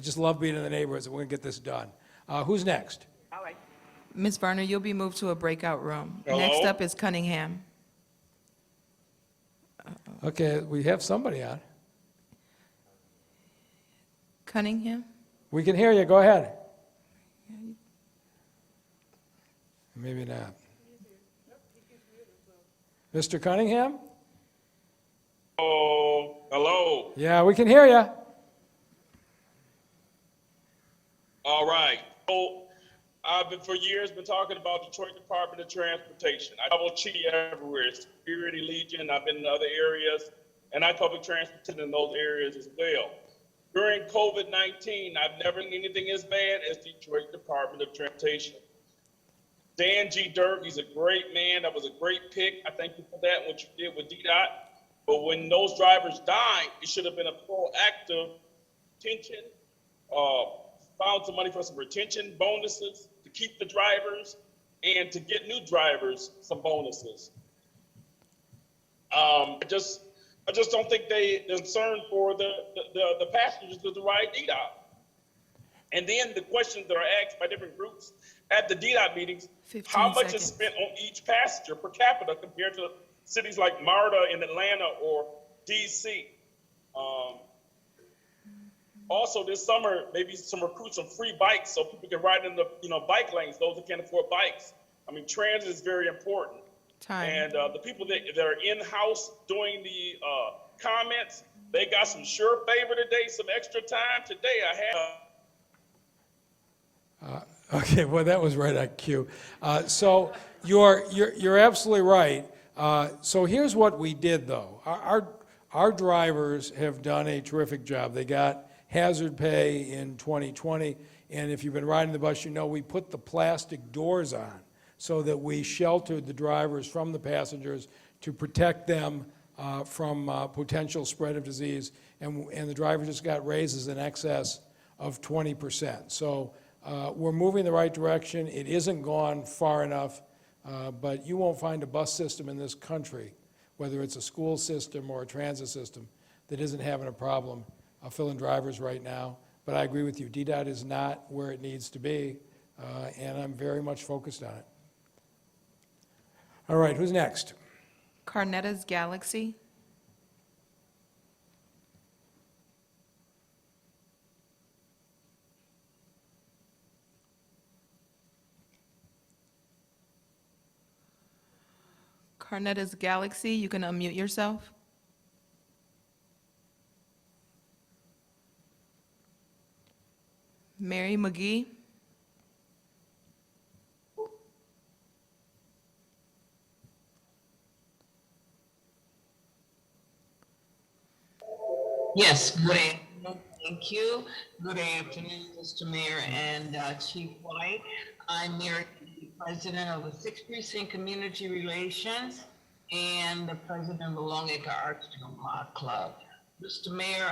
just love being in the neighborhoods, and we're going to get this done. Who's next? All right. Ms. Varner, you'll be moved to a breakout room. Hello? Next up is Cunningham. Okay, we have somebody on. Cunningham? We can hear you. Go ahead. Maybe not. Mr. Cunningham? Oh, hello. Yeah, we can hear you. All right. So I've been for years been talking about Detroit Department of Transportation. I double cheat everywhere. Security Legion. I've been in other areas, and I public transported in those areas as well. During COVID-19, I've never seen anything as bad as Detroit Department of Transportation. Dan G. Dirk, he's a great man. That was a great pick. I thank you for that, what you did with DDOT. But when those drivers died, it should have been a proactive retention, found some money for some retention bonuses to keep the drivers and to get new drivers some bonuses. I just don't think they're concerned for the passengers to ride DDOT. And then the questions that are asked by different groups at the DDOT meetings, how much is spent on each passenger per capita compared to cities like MARTA in Atlanta or DC? Also this summer, maybe some recruit some free bikes so people can ride in the bike lanes, those that can't afford bikes. I mean, transit is very important. Time. And the people that are in-house doing the comments, they got some sure favor today, some extra time. Today I had Okay, well, that was right on cue. So you're absolutely right. So here's what we did, though. Our drivers have done a terrific job. They got hazard pay in 2020, and if you've been riding the bus, you know we put the plastic doors on so that we sheltered the drivers from the passengers to protect them from potential spread of disease, and the drivers just got raises in excess of 20%. So we're moving in the right direction. It isn't gone far enough, but you won't find a bus system in this country, whether it's a school system or a transit system, that isn't having a problem filling drivers right now. But I agree with you, DDOT is not where it needs to be, and I'm very much focused on it. All right, who's next? Carnetta's Galaxy. Carnetta's Galaxy, you can unmute yourself. Mary McGee. Yes, good afternoon. Thank you. Good afternoon, Mr. Mayor and Chief White. I'm Mary, President of the Sixth Precinct Community Relations and the President of the Longacre Arts Block Club. Mr. Mayor,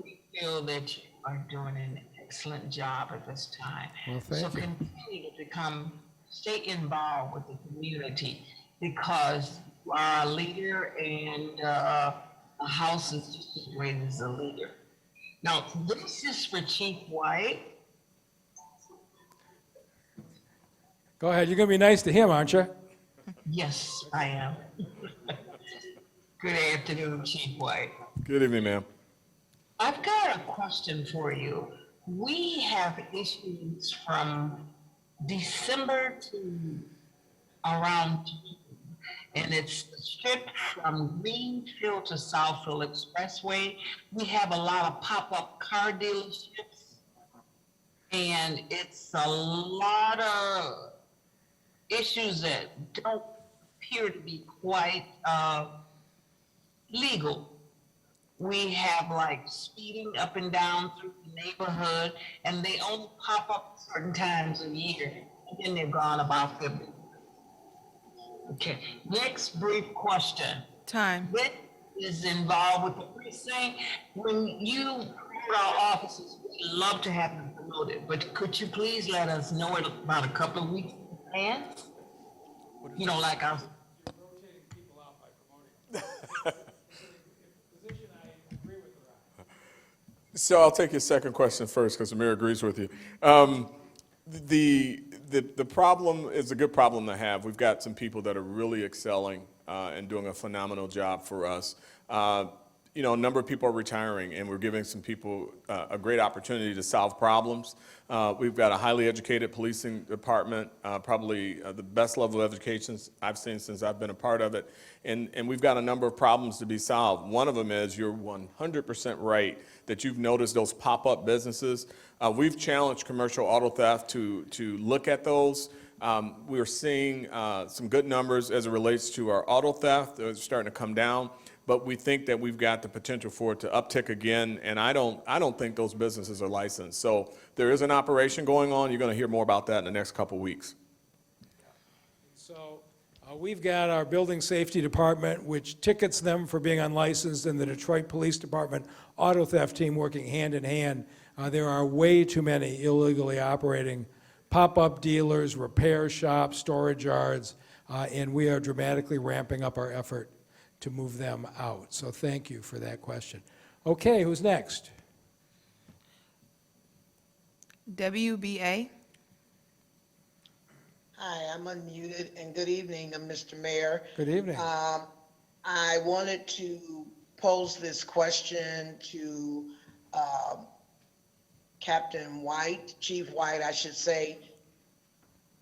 we feel that you are doing an excellent job at this time. Well, thank you. Continue to stay involved with the community because you are a leader and the House is just as great as a leader. Now, this is for Chief White. Go ahead, you're going to be nice to him, aren't you? Yes, I am. Good afternoon, Chief White. Good evening, ma'am. I've got a question for you. We have issues from December to around June, and it's the strip from Greenfield to Southfield Expressway. We have a lot of pop-up car dealerships, and it's a lot of issues that don't appear to be quite legal. We have like speeding up and down through the neighborhood, and they only pop up certain times a year, and then they're gone about February. Okay, next brief question. Time. What is involved with the precinct? When you promote our offices, we'd love to have them promoted, but could you please let us know it about a couple of weeks in advance? You know, like our Rotating people out by promoting. Position I agree with her on. So I'll take your second question first because the mayor agrees with you. The problem is a good problem to have. We've got some people that are really excelling and doing a phenomenal job for us. you know, a number of people are retiring, and we're giving some people a great opportunity to solve problems. We've got a highly educated policing department, probably the best level of education I've seen since I've been a part of it, and we've got a number of problems to be solved. One of them is, you're 100% right, that you've noticed those pop-up businesses. We've challenged commercial auto theft to look at those. We're seeing some good numbers as it relates to our auto theft. They're starting to come down. But we think that we've got the potential for it to uptick again, and I don't think those businesses are licensed. So there is an operation going on. You're going to hear more about that in the next couple weeks. So we've got our building safety department, which tickets them for being unlicensed, and the Detroit Police Department auto theft team working hand in hand. There are way too many illegally operating pop-up dealers, repair shops, storage yards, and we are dramatically ramping up our effort to move them out. So thank you for that question. Okay, who's next? WBA. Hi, I'm unmuted, and good evening, Mr. Mayor. Good evening. I wanted to pose this question to Captain White, Chief White, I should say.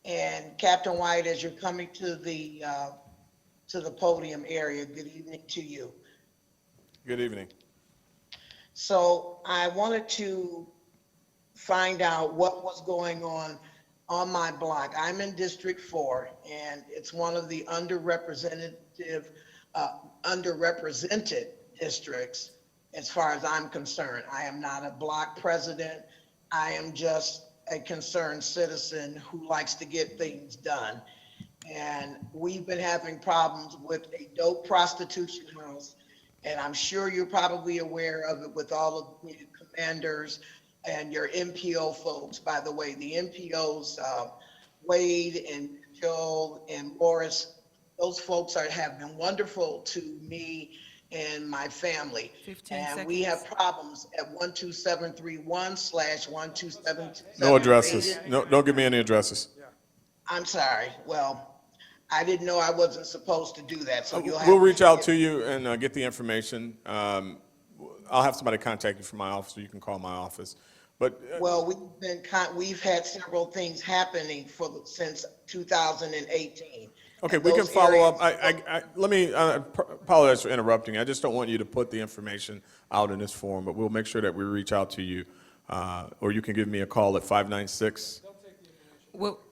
And Captain White, as you're coming to the podium area, good evening to you. Good evening. So I wanted to find out what was going on my block. I'm in District 4, and it's one of the underrepresented districts as far as I'm concerned. I am not a block president. I am just a concerned citizen who likes to get things done. And we've been having problems with a dope prostitution house, and I'm sure you're probably aware of it with all of the commanders and your MPO folks. By the way, the MPOs, Wade and Joel and Morris, those folks have been wonderful to me and my family. 15 and seconds. We have problems at 12731/127. No addresses. No, don't give me any addresses. I'm sorry. Well, I didn't know I wasn't supposed to do that, so you'll have We'll reach out to you and get the information. I'll have somebody contact you from my office, or you can call my office. But Well, we've had several things happening since 2018. okay, And we can those follow up. areas- Let me apologize for interrupting. I just don't want you to put the information out in this forum, but we'll make sure that we reach out to you, or you can give me a call at 596.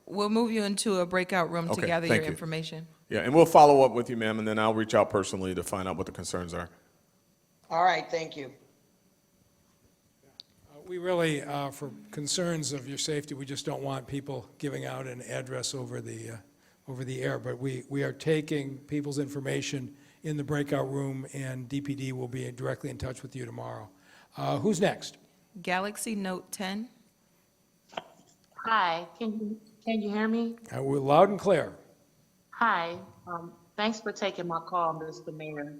We'll move you into a breakout room to Okay, gather thank your you. information. Yeah, and we'll follow up with you, ma'am, and then I'll reach out personally to find out what the concerns are. All right, thank you. We really, for concerns of your safety, we just don't want people giving out an address over the air. But we are taking people's information in the breakout room, and DPD will be directly in touch with you tomorrow. Who's next? Galaxy Note 10. Hi, can you hear me? We're loud and clear. Hi, thanks for taking my call, Mr. Mayor.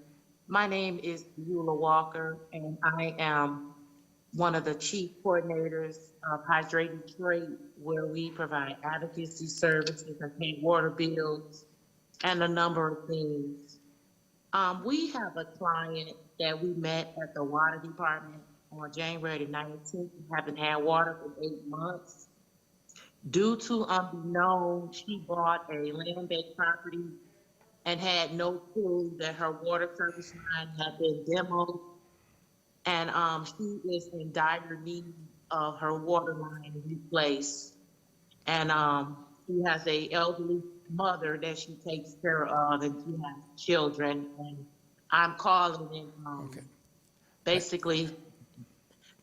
My name is Eula Walker, and I am one of the chief coordinators of Hydrate Detroit, where we provide advocacy services and pay water bills and a number of things. We have a client that we met at the water department on January the 19th. We haven't had water for 8 months. Due to unknown, she bought a land-based property and had no clue that her water service line had been demoed. And she is in dire need of her water line replaced. And she has an elderly mother that she takes care of, and she has children. And I'm calling and basically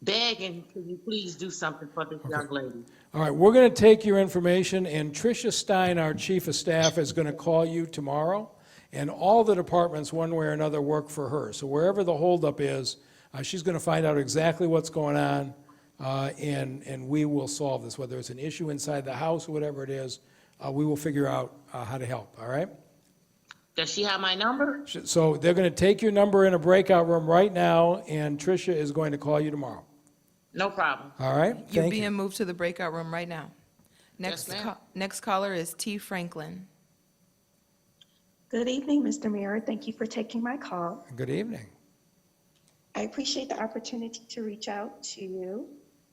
begging, can you please do something for this young lady? All right, we're going to take your information, and Tricia Stein, our chief of staff, is going to call you tomorrow, and all the departments, one way or another, work for her. So wherever the holdup is, she's going to find out exactly what's going on, and we will solve this. Whether it's an issue inside the house or whatever it is, we will figure out how to help, all right? Does she have my number? So they're going to take your number in a breakout room right now, and Tricia is going to call you tomorrow. No problem. All right? You're Thank being you. moved to the breakout room right now. Yes, ma'am. Next caller is T. Franklin. Good evening, Mr. Mayor. Thank you for taking my call. Good evening. I appreciate the opportunity to reach out to you.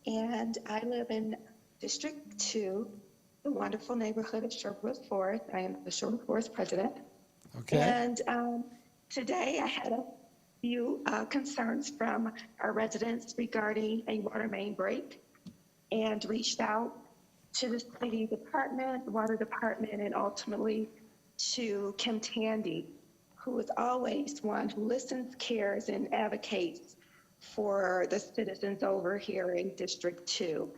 And I live in District 2, the wonderful neighborhood of Sherwood Forest. I am the Sherwood Forest president. Okay. And today I had a few concerns from our residents regarding a water main break and reached out to the city department, the water department, and ultimately to Kim Tandy, who is always one who listens, cares, and advocates for the citizens over here in District 2.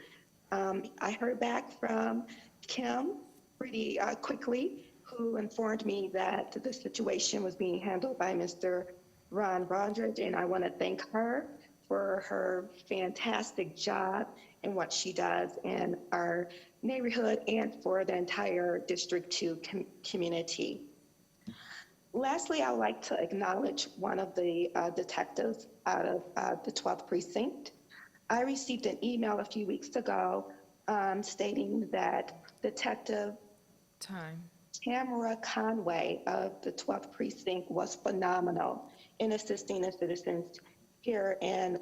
I heard back from Kim pretty quickly, who informed me that the situation was being handled by Mr. Ron Bondridge, and I want to thank her for her fantastic job and what she does in our neighborhood and for the entire District 2 community. Lastly, I would like to acknowledge one of the detectives out of the 12th Precinct. I received an email a few weeks ago stating that Detective Tamara Conway of the 12th Precinct was phenomenal in assisting the citizens here in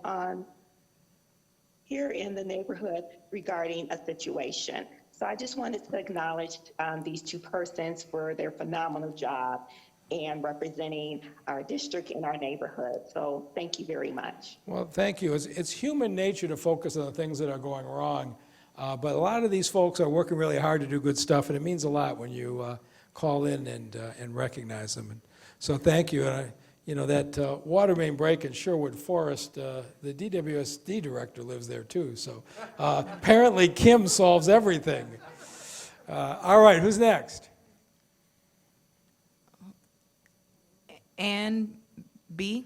the neighborhood regarding a situation. So I just wanted to acknowledge these two persons for their phenomenal job and representing our district and our neighborhood. So thank you very much. Well, thank you. It's human nature to focus on the things that are going wrong, but a lot of these folks are working really hard to do good stuff, and it means a lot when you call in and recognize them. And so thank you. And you know, that water main break in Sherwood Forest, the DWSD director lives there too, so apparently Kim solves everything. All right, who's next? Ann B.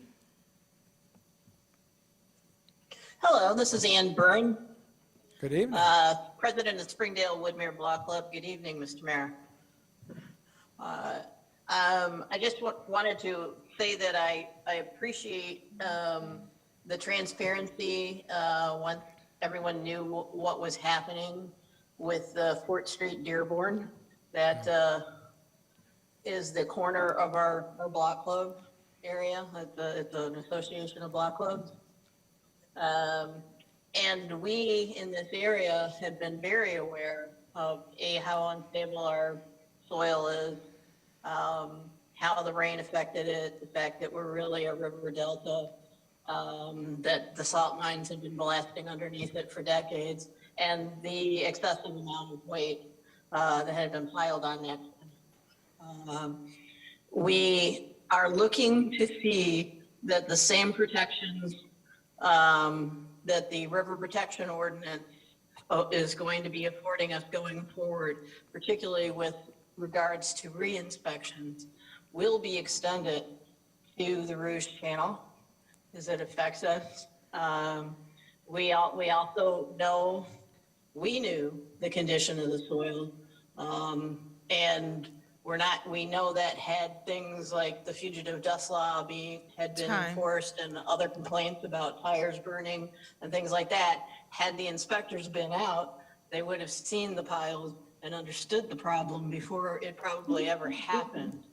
Hello, this is Ann Byrne, Good evening. President of Springdale Woodmere Block Club. Good evening, Mr. Mayor. I just wanted to say that I appreciate the transparency once everyone knew what was happening with Fort Street Dearborn. That is the corner of our block club area. It's an association of block clubs. And we in this area have been very aware of how unstable our soil is, how the rain affected it, the fact that we're really a river delta, that the salt mines have been blasting underneath it for decades, and the excessive amount of weight that had been piled on that. We are looking to see that the same protections that the River Protection Ordinance is going to be affording us going forward, particularly with regards to re-inspections, will be extended to the Rouge Channel as it affects us. We also know, we knew the condition of the soil, and we know that had things like the fugitive dust law had been enforced and other complaints about tires burning and things like that, had the inspectors been out, they would have seen the piles and understood the problem before it probably ever happened.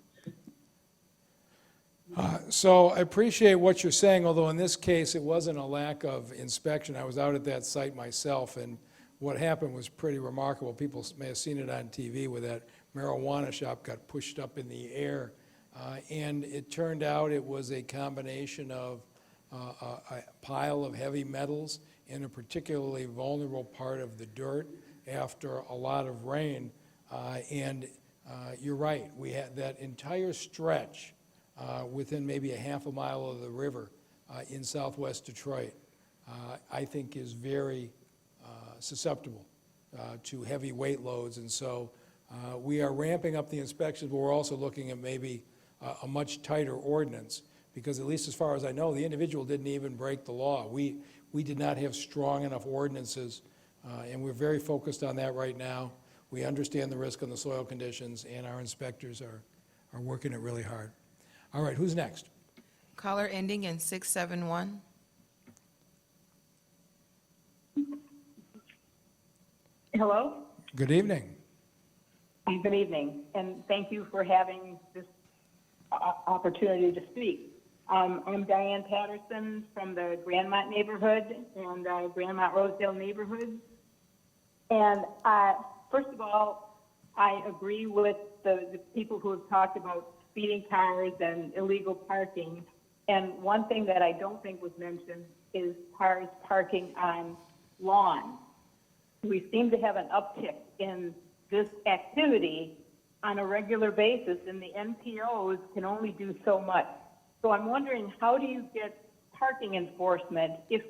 So I appreciate what you're saying, although in this case, it wasn't a lack of inspection. I was out at that site myself, and what happened was pretty remarkable. People may have seen it on TV where that marijuana shop got pushed up in the air, and it turned out it was a combination of a pile of heavy metals in a particularly vulnerable part of the dirt after a lot of rain. And you're right, we had that entire stretch within maybe a half a mile of the river in southwest Detroit, I think is very susceptible to heavy weight loads. And so we are ramping up the inspections, but we're also looking at maybe a much tighter ordinance, because at least as far as I know, the individual didn't even break the law. We did not have strong enough ordinances, and we're very focused on that right now. We understand the risk on the soil conditions, and our inspectors are working it really hard. All right, who's next? Caller ending in 671. Hello? Good evening. Good evening, and thank you for having this opportunity to speak. I'm Diane Patterson from the Grandmont neighborhood and Grandmont Rosedale neighborhood. And first of all, I agree with the people who have talked about speeding cars and illegal parking. And one thing that I don't think was mentioned is cars parking on lawns. We seem to have an uptick in this activity on a regular basis, and the NPOs can only do so much. So I'm wondering, how do you get parking enforcement, if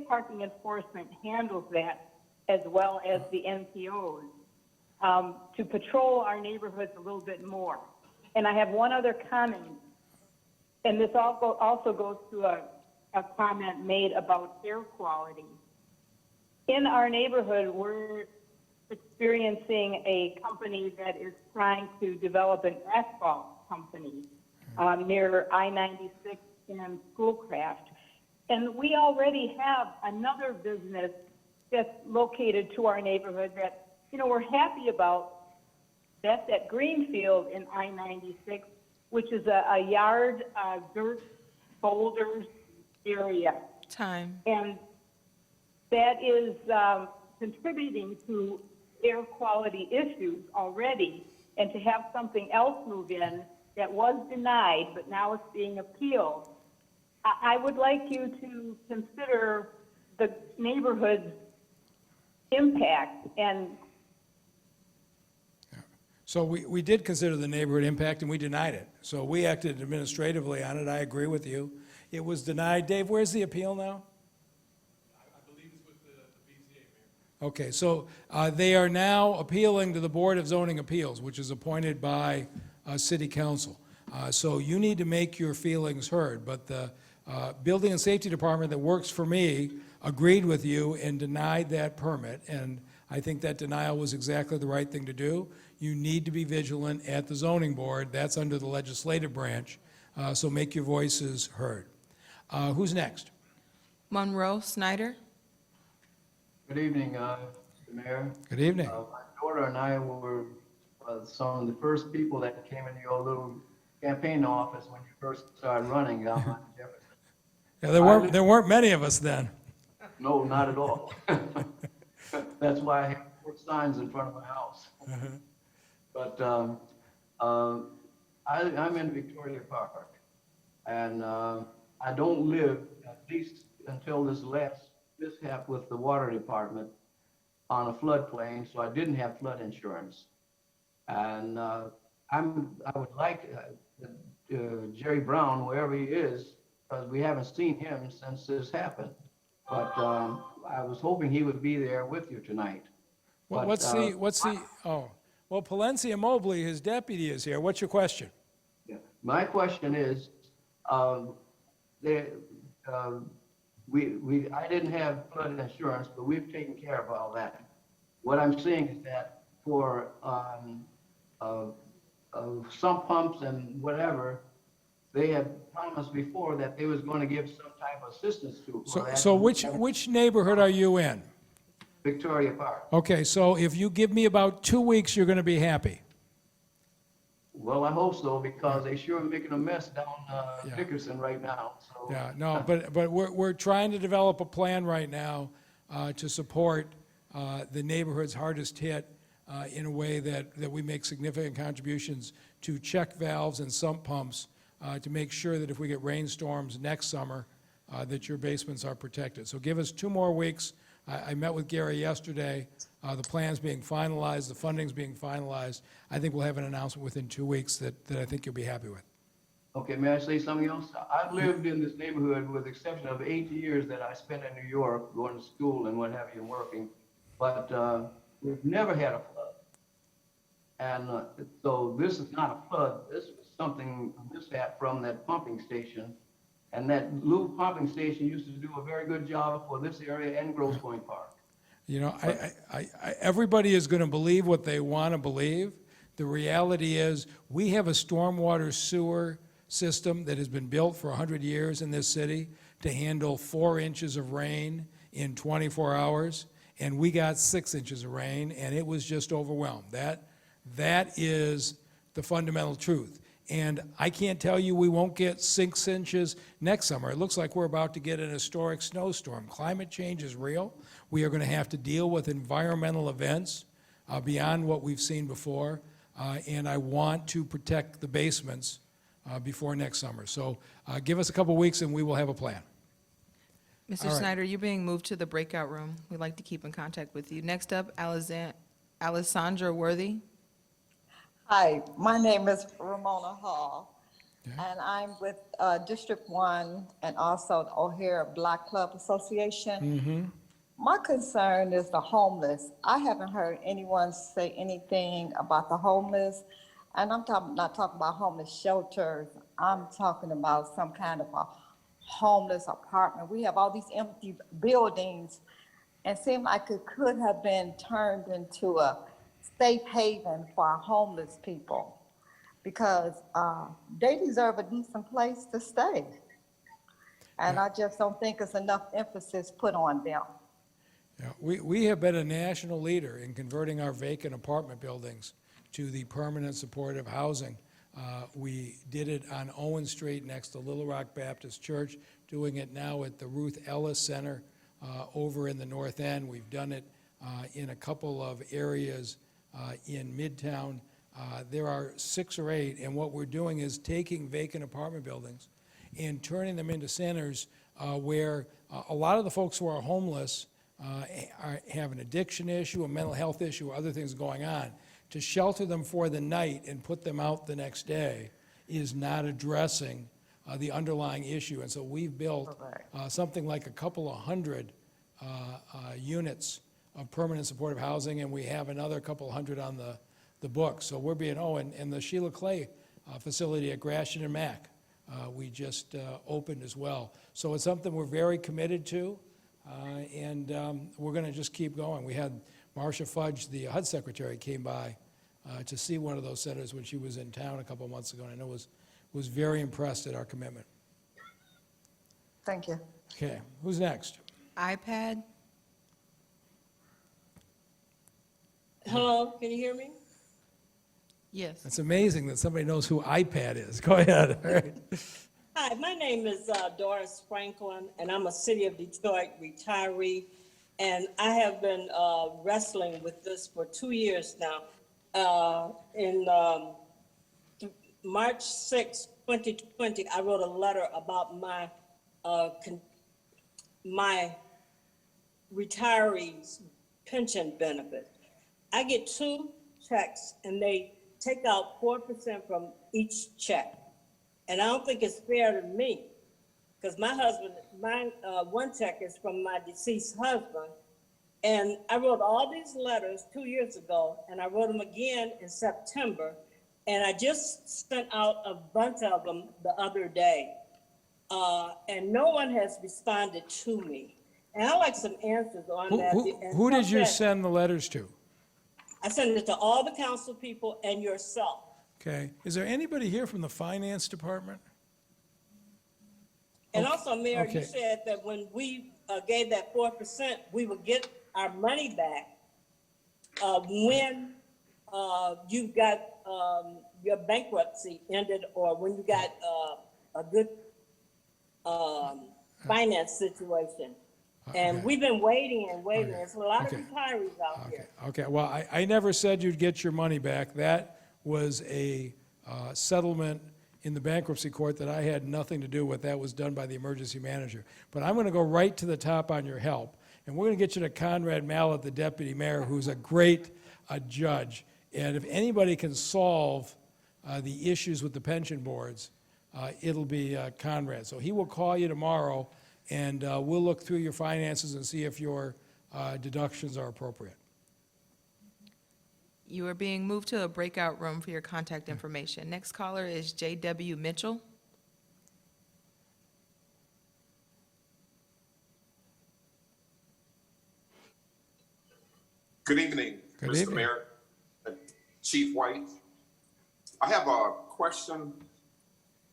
parking enforcement handles that as well as the NPOs, to patrol our neighborhoods a little bit more? And I have one other comment, and this also goes to a comment made about air quality. In our neighborhood, we're experiencing a company that is trying to develop an asphalt company near I-96 and Schoolcraft. And we already have another business that's located to our neighborhood that, you know, we're happy about. That's at Greenfield in I-96, which is a yard, dirt, boulders area. Time. And that is contributing to air quality issues already. And to have something else move in that was denied, but now it's being appealed, I would like you to consider the neighborhood's impact. And So we did consider the neighborhood impact, and we denied it. So we acted administratively on it. I agree with you. It was denied. Dave, where's the appeal now? I believe it's with the BZA, Mayor. Okay, so they are now appealing to the Board of Zoning Appeals, which is appointed by City Council. So you need to make your feelings heard. But the Building and Safety Department that works for me agreed with you and denied that permit. And I think that denial was exactly the right thing to do. You need to be vigilant at the zoning board. That's under the legislative branch. So make your voices heard. Who's next? Monroe Snyder. Good evening, Mr. Mayor. Good evening. My daughter and I were some of the first people that came into your little campaign office when you first started running down on Jefferson. Yeah, there weren't many of us then. No, not at all. That's why I have 4 signs in front of my house. But I'm in Victoria Park, and I don't live, at least until this last mishap with the water department, on a floodplain, so I didn't have flood insurance. And I would like Jerry Brown, wherever he is, because we haven't seen him since this happened. But I was hoping he would be there with you tonight. Well, well, Palencia Mobley, his deputy, is here. What's your question? Yeah. My question is, I didn't have flood insurance, but we've taken care of all that. What I'm saying is that for sump pumps and whatever, they had promised before that they was going to give some type of assistance to. So which neighborhood are you in? Victoria Park. Okay, so if you give me about 2 weeks, you're going to be happy. Well, I hope so, because they sure are making a mess down Dickerson right now. So. Yeah, no, but we're trying to develop a plan right now to support the neighborhoods hardest hit in a way that we make significant contributions to check valves and sump pumps to make sure that if we get rainstorms next summer, that your basements are protected. So give us 2 more weeks. I met with Gary yesterday. The plan's being finalized, the funding's being finalized. I think we'll have an announcement within 2 weeks that I think you'll be happy with. Okay, may I say something else? I've lived in this neighborhood with the exception of 8 years that I spent in New York, going to school and what have you, and working. But we've never had a flood. And so this is not a flood. This is something, a mishap from that pumping station. And that Lou pumping station used to do a very good job for this area and Grosse Pointe Park. You know, everybody is going to believe what they want to believe. The reality is we have a stormwater sewer system that has been built for 100 years in this city to handle 4 inches of rain in 24 hours, and we got 6 inches of rain, and it was just overwhelmed. That is the fundamental truth. And I can't tell you we won't get 6 inches next summer. It looks like we're about to get an historic snowstorm. Climate change is real. We are going to have to deal with environmental events beyond what we've seen before. And I want to protect the basements before next summer. So give us a couple weeks and we will have a plan. Mr. All right. Snyder, you're being moved to the breakout room. We'd like to keep in contact with you. Next up, Alessandra Worthy. Hi, my name is Ramona Hall, and I'm with District 1 and also the O'Hare Black Club Association. Mm-hmm. My concern is the homeless. I haven't heard anyone say anything about the homeless, and I'm not talking about homeless shelters. I'm talking about some kind of a homeless apartment. We have all these empty buildings, and it seemed like it could have been turned into a safe haven for our homeless people, because they deserve a decent place to stay. And I just don't think it's enough emphasis put on them. Yeah, we have been a national leader in converting our vacant apartment buildings to the permanent supportive housing. We did it on Owen Street next to Little Rock Baptist Church, doing it now at the Ruth Ellis Center over in the North End. We've done it in a couple of areas in Midtown. There are 6 or 8, and what we're doing is taking vacant apartment buildings and turning them into centers where a lot of the folks who are homeless have an addiction issue, a mental health issue, other things going on. To shelter them for the night and put them out the next day is not addressing the underlying issue. And so we've built something like a couple of hundred units of permanent supportive housing, and we have another couple hundred on the books. So we're being, and the Sheila Clay facility at Gratiot and Mack, we just opened as well. So it's something we're very committed to, and we're going to just keep going. We had Marcia Fudge, the HUD secretary, came by to see one of those centers when she was in town a couple months ago, and I know was very impressed at our commitment. Thank you. Okay, who's next? iPad. Hello, can you hear me? Yes. It's amazing that somebody knows who iPad is. Go ahead. All right. Hi, my name is Doris Franklin, and I'm a City of Detroit retiree, and I have been wrestling with this for 2 years now. In March 6, 2020, I wrote a letter about my retirees' pension benefit. I get 2 checks, and they take out 4% from each check. And I don't think it's fair to me, because my one check is from my deceased husband. And I wrote all these letters 2 years ago, and I wrote them again in September. And I just sent out a bunch of them the other day. And no one has responded to me. And I'd like some answers on that. Who did you send the letters to? I sent it to all the council people and yourself. Okay. Is there anybody here from the finance department? And also, Mayor, okay. you said that when we gave that 4%, we would get our money back when you got your bankruptcy ended, or when you got a good finance situation. And we've been waiting and waiting. There's a lot of retirees out here. Okay, well, I never said you'd get your money back. That was a settlement in the bankruptcy court that I had nothing to do with. That was done by the emergency manager. But I'm going to go right to the top on your help. And we're going to get you to Conrad Mallett, the deputy mayor, who's a great judge. And if anybody can solve the issues with the pension boards, it'll be Conrad. So he will call you tomorrow, and we'll look through your finances and see if your deductions are appropriate. You are being moved to a breakout room for your contact information. Next caller is J.W. Mitchell. Good evening, Good Mr. evening. Mayor, Chief White. I have a question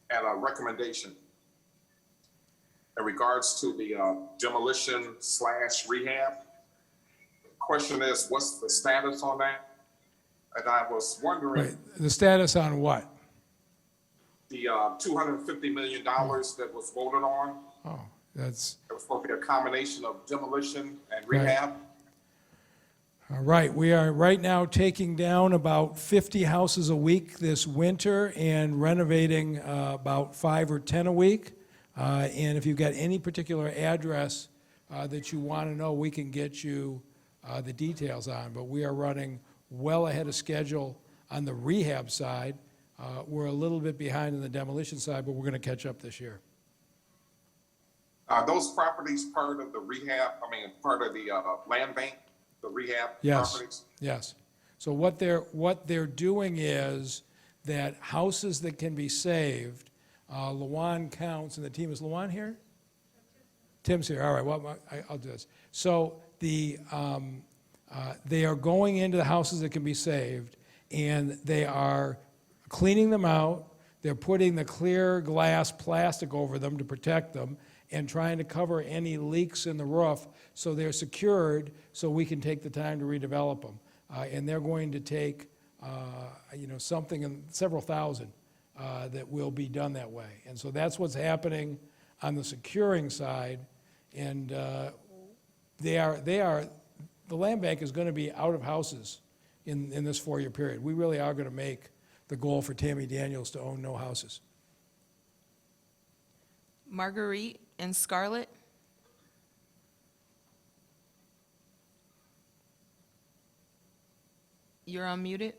and a recommendation in regards to the demolition/rehab. Question is, what's the status on that? And I was wondering. Right. The status on what? the $250 million that was voted on. Oh, that's, It was supposed to be a combination of demolition and Right. rehab. all right. We are right now taking down about 50 houses a week this winter and renovating about 5 or 10 a week. And if you've got any particular address that you want to know, we can get you the details on. But we are running well ahead of schedule on the rehab side. We're a little bit behind on the demolition side, but we're going to catch up this year. Are those properties part of the rehab, part of the land bank, the rehab Yes, properties? yes. So what they're doing is that houses that can be saved, Lawan counts, and the team, is Lawan here? Tim's here, all right, well, I'll do this. So they are going into the houses that can be saved, and they are cleaning them out. They're putting the clear glass plastic over them to protect them and trying to cover any leaks in the roof so they're secured so we can take the time to redevelop them. And they're going to take, something in several thousand that will be done that way. And so that's what's happening on the securing side. And the land bank is going to be out of houses in this 4-year period. We really are going to make the goal for Tammy Daniels to own no houses. Marguerite and Scarlett. You're unmuted.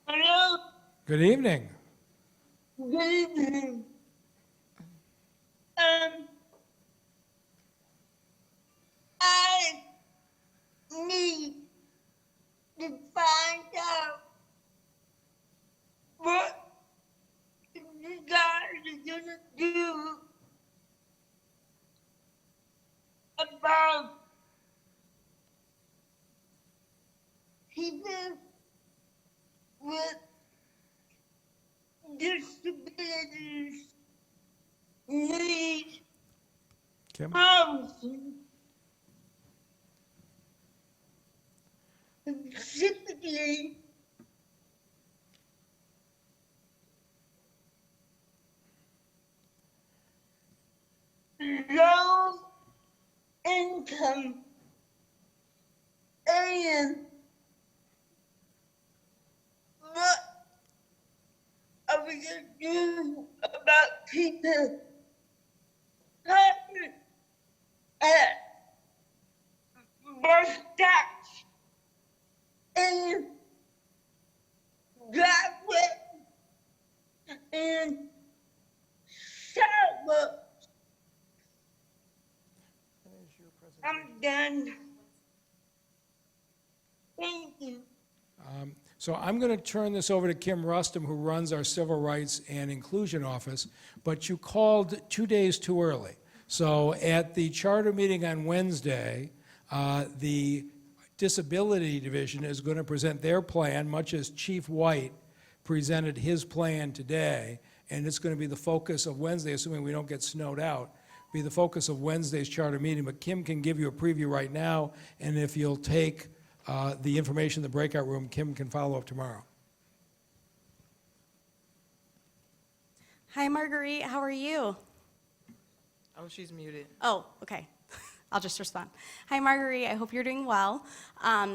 Hello. Good evening. Good evening. I need to find out what you guys are gonna do about people with disabilities need Kim? housing. Specifically, low income and what are we gonna do about people having at bus stops and driveway and sidewalks? I'm done. Thank you. So I'm going to turn this over to Kim Rustum, who runs our Civil Rights and Inclusion Office, but you called 2 days too early. So at the charter meeting on Wednesday, the Disability Division is going to present their plan, much as Chief White presented his plan today, and it's going to be the focus of Wednesday, assuming we don't get snowed out, be the focus of Wednesday's charter meeting. But Kim can give you a preview right now, and if you'll take the information in the breakout room, Kim can follow up tomorrow. Hi, Marguerite. How are you? Oh, she's muted. Oh, okay. I'll just respond. Hi, Marguerite. I hope you're doing well.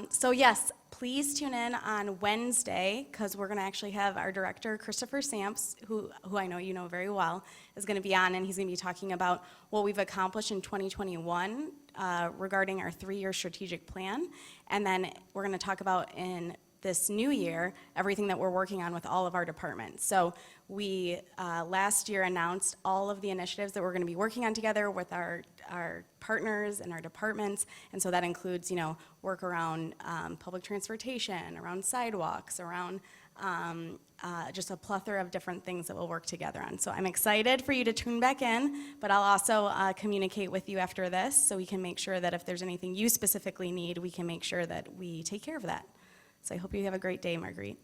So yes, please tune in on Wednesday because we're going to actually have our director, Christopher Samps, who I know you know very well, is going to be on, and he's going to be talking about what we've accomplished in 2021 regarding our 3-year strategic plan. And then we're going to talk about in this new year, everything that we're working on with all of our departments. So we last year announced all of the initiatives that we're going to be working on together with our partners and our departments. And so that includes, work around public transportation, around sidewalks, around just a plethora of different things that we'll work together on. So I'm excited for you to tune back in, but I'll also communicate with you after this so we can make sure that if there's anything you specifically need, we can make sure that we take care of that. So I hope you have a great day, Marguerite.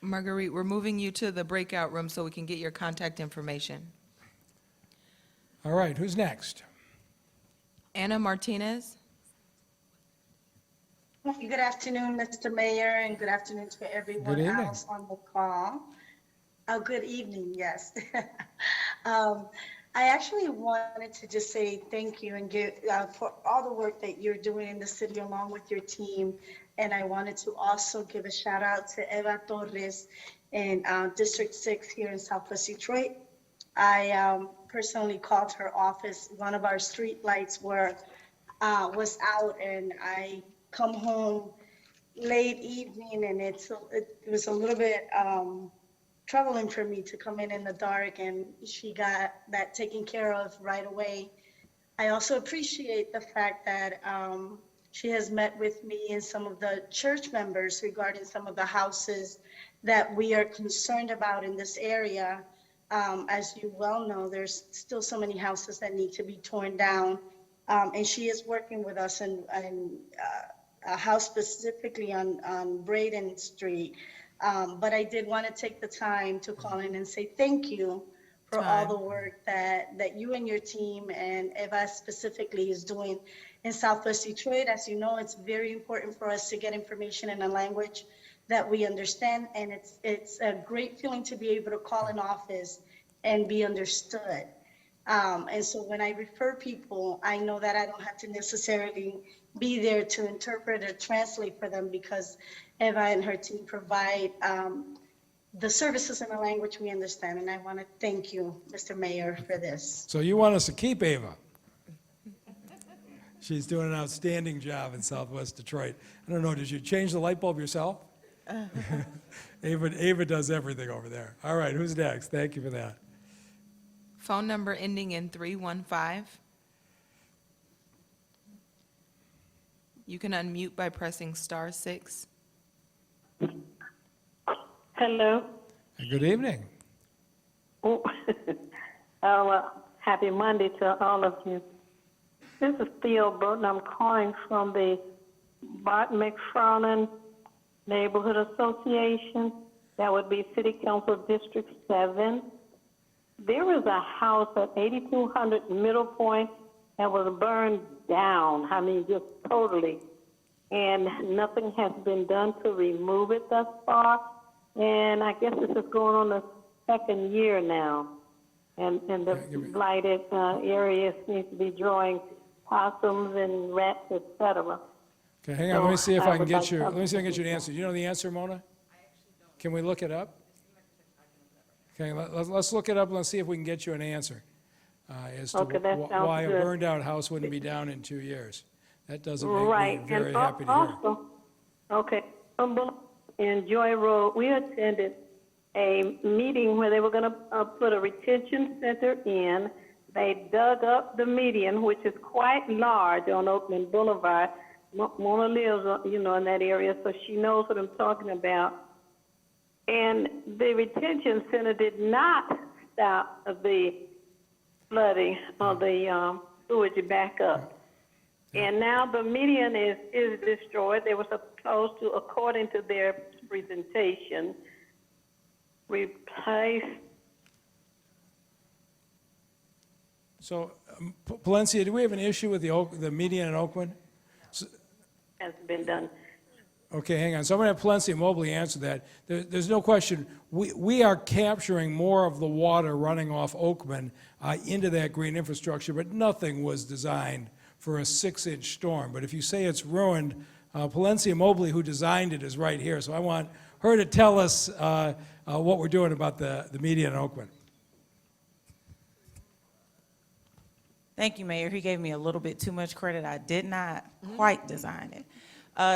Marguerite, we're moving you to the breakout room so we can get your contact information. All right, who's next? Anna Martinez. Good afternoon, Mr. Mayor, and good afternoon to everyone evening. else on the call. Oh, good evening, yes. I actually wanted to just say thank you and give for all the work that you're doing in the city along with your team. And I wanted to also give a shout out to Eva Torres in District 6 here in Southwest Detroit. I personally called her office. One of our street lights was out, and I come home late evening, and it was a little bit troubling for me to come in the dark, and she got that taken care of right away. I also appreciate the fact that she has met with me and some of the church members regarding some of the houses that we are concerned about in this area. As you well know, there's still so many houses that need to be torn down. And she is working with us in a house specifically on Braden Street. But I did want to take the time to call in and say thank you for all the work that you and your team and Eva specifically is doing in Southwest Detroit. As you know, it's very important for us to get information in a language that we understand, and it's a great feeling to be able to call an office and be understood. And so when I refer people, I know that I don't have to necessarily be there to interpret or translate for them, because Eva and her team provide the services in a language we understand. And I want to thank you, Mr. Mayor, for this. So you want us to keep Ava? She's doing an outstanding job in Southwest Detroit. I don't know, did you change the light bulb yourself? Ava does everything over there. All right, who's next? Thank you for that. Phone number ending in 315. You can unmute by pressing *6. Hello. Good evening. Oh, happy Monday to all of you. This is Theo Burton. I'm calling from the Bart McFarland Neighborhood Association. That would be City Council District 7. There was a house at 8200 Middle Point that was burned down. I mean, just totally. And nothing has been done to remove it thus far. And I guess this is going on the second year now. And the blighted areas seem to be drawing possums and rats, etc. Okay, hang on. Let me see if I can get you. Let me see if I can get you an answer. Do you know the answer, Mona? Can we look it up? Okay, let's look it up and let's see if we can get you an answer as to why a burned-out house wouldn't be down in 2 years. That doesn't make me very happy to hear. Okay, in Joy Road, we attended a meeting where they were going to put a retention center in. They dug up the median, which is quite large on Oakland Boulevard. Mona lives, in that area, so she knows what I'm talking about. And the retention center did not stop the flooding or the sewage back up. And now the median is destroyed. They were supposed to, according to their presentation, replace. So, Palencia, do we have an issue with the median in Oakland? Has been done. Okay, hang on. So I'm going to have Palencia and Mobley answer that. There's no question. We are capturing more of the water running off Oakman into that green infrastructure, but nothing was designed for a 6-inch storm. But if you say it's ruined, Palencia Mobley, who designed it, is right here. So I want her to tell us what we're doing about the median in Oakland. Thank you, Mayor. He gave me a little bit too much credit. I did not quite design it.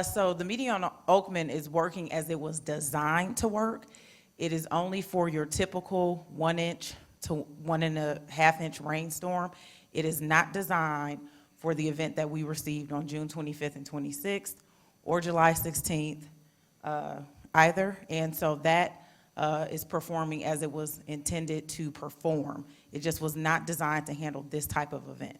So the median on Oakman is working as it was designed to work. It is only for your typical 1 inch to 1.5 inch rainstorm. It is not designed for the event that we received on June 25th and 26th or July 16th either. And so that is performing as it was intended to perform. It just was not designed to handle this type of event.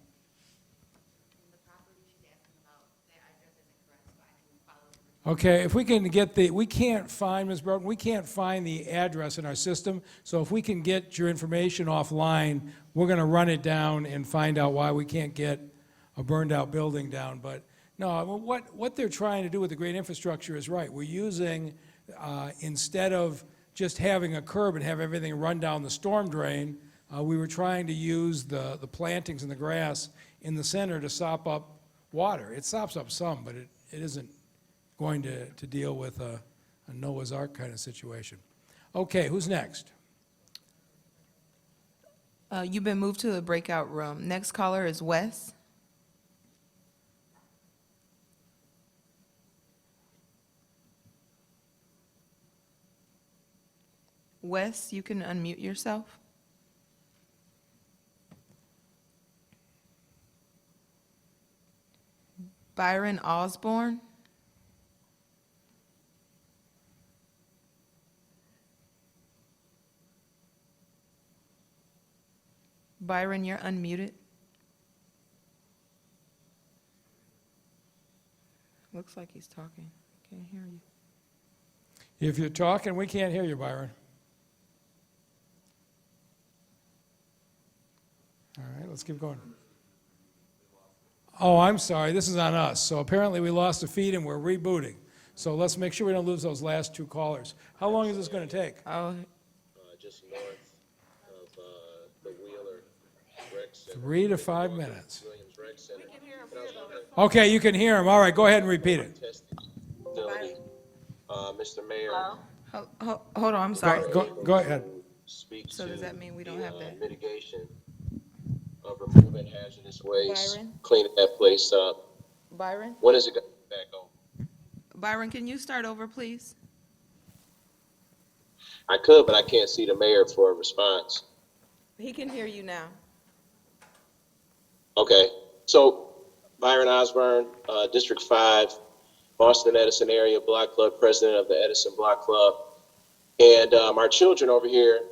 Okay, if we can get we can't find, Ms. Broughton, we can't find the address in our system, so if we can get your information offline, we're going to run it down and find out why we can't get a burned-out building down. But No, I mean, what they're trying to do with the great infrastructure is right. We're using, instead of just having a curb and have everything run down the storm drain, we were trying to use the plantings and the grass in the center to sop up water. It sops up some, but it isn't going to deal with a Noah's Ark kind of situation. Okay, who's next? You've been moved to the breakout room. Next caller is Wes. Wes, you can unmute yourself. Byron Osborne. Byron, you're unmuted. Looks like he's talking. Can't hear you. If you're talking, we can't hear you, Byron. All right, let's keep going. Oh, I'm sorry, this is on us. So apparently we lost the feed and we're rebooting. So let's make sure we don't lose those last two callers. How long is this going to take? Just north of the Wheeler Rec Center. 3 to 5 minutes. Williams Rec Center. Okay, you can hear him. All right, go ahead and repeat it. Mr. Mayor. Hold on, I'm sorry. Go ahead. Speak So does that mean we don't have that? Mitigation of removing hazardous waste, Byron? cleaning that place up. Byron? When is it going to be back on? Byron, can you start over, please? I could, but I can't see the mayor for a response. He can hear you now. Okay, so Byron Osborne, District 5, Boston Edison area block club, president of the Edison Block Club. And our children over here,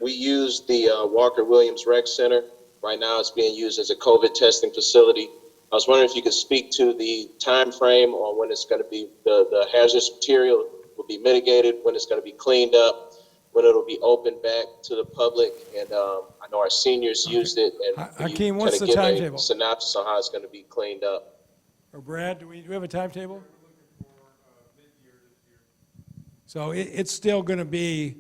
we use the Walker Williams Rec Center. Right now it's being used as a COVID testing facility. I was wondering if you could speak to the time frame on when it's going to be, the hazardous material will be mitigated, when it's going to be cleaned up, when it'll be opened back to the public. And I know our seniors used it. And Hakeem, what's the give timetable? a synopsis on how it's going to be cleaned up. Or Brad, do we have a timetable? So it's still going to be,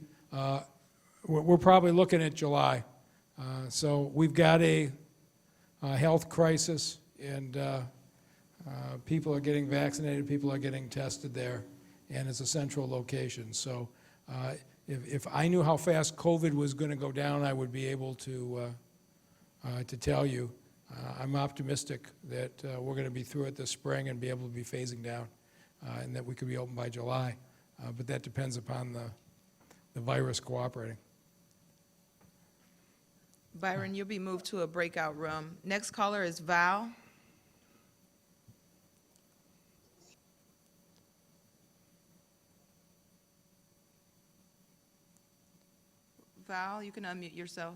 we're probably looking at July. So we've got a health crisis, and people are getting vaccinated, people are getting tested there, and it's a central location. So if I knew how fast COVID was going to go down, I would be able to tell you. I'm optimistic that we're going to be through it this spring and be able to be phasing down, and that we could be open by July. But that depends upon the virus cooperating. Byron, you'll be moved to a breakout room. Next caller is Val. Val, you can unmute yourself.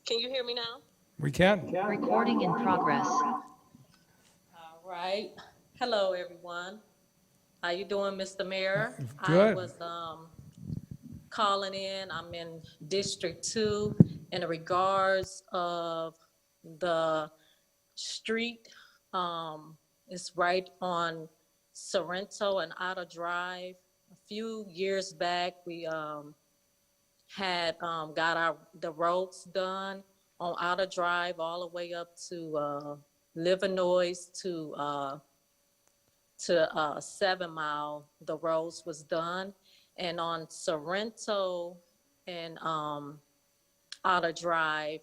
Can you hear me now? We can. Recording in progress. All right. Hello, everyone. How you doing, Mr. Mayor? Good. I was calling in. I'm in District 2 in regards of the street. It's right on Sorrento and Otter Drive. A few years back, we had got the roads done on Otter Drive all the way up to Livernois to 7 Mile. The roads was done, and on Sorrento and Otter Drive,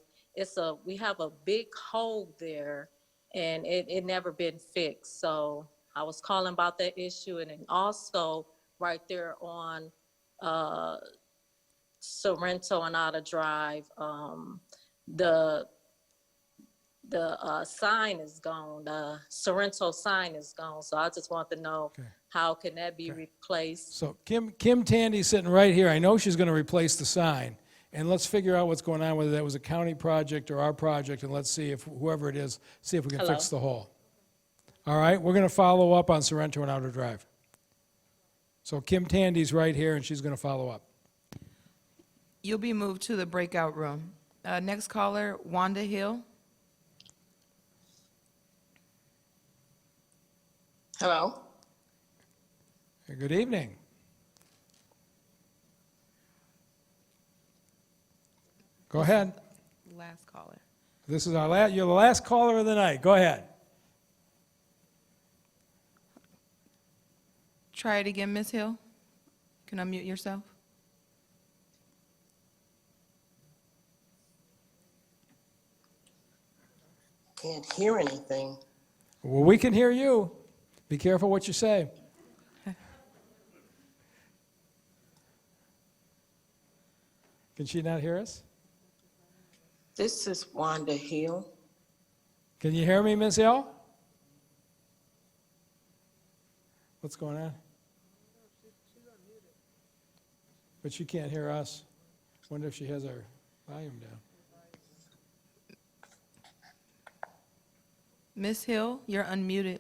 we have a big hole there, and it never been fixed. So I was calling about that issue, and then also right there on Sorrento and Otter Drive, the sign is gone. The Sorrento sign is gone. So I just want to know how can that be replaced? So Kim Tandy's sitting right here. I know she's going to replace the sign. And let's figure out what's going on, whether that was a county project or our project, and let's see if, whoever it is, see if we can fix the hole. All right, we're going to follow up on Sorrento and Outer Drive. So Kim Tandy's right here, and she's going to follow up. You'll be moved to the breakout room. Next caller, Wanda Hill. Hello? Good evening. Go ahead. Last caller. This is our you're the last caller of the night. Go ahead. Try it again, Ms. Hill. You can unmute yourself. Can't hear anything. Well, we can hear you. Be careful what you say. Can she not hear us? This is Wanda Hill. Can you hear me, Ms. Hill? What's going on? But she can't hear us. Wonder if she has our volume down. Ms. Hill, you're unmuted.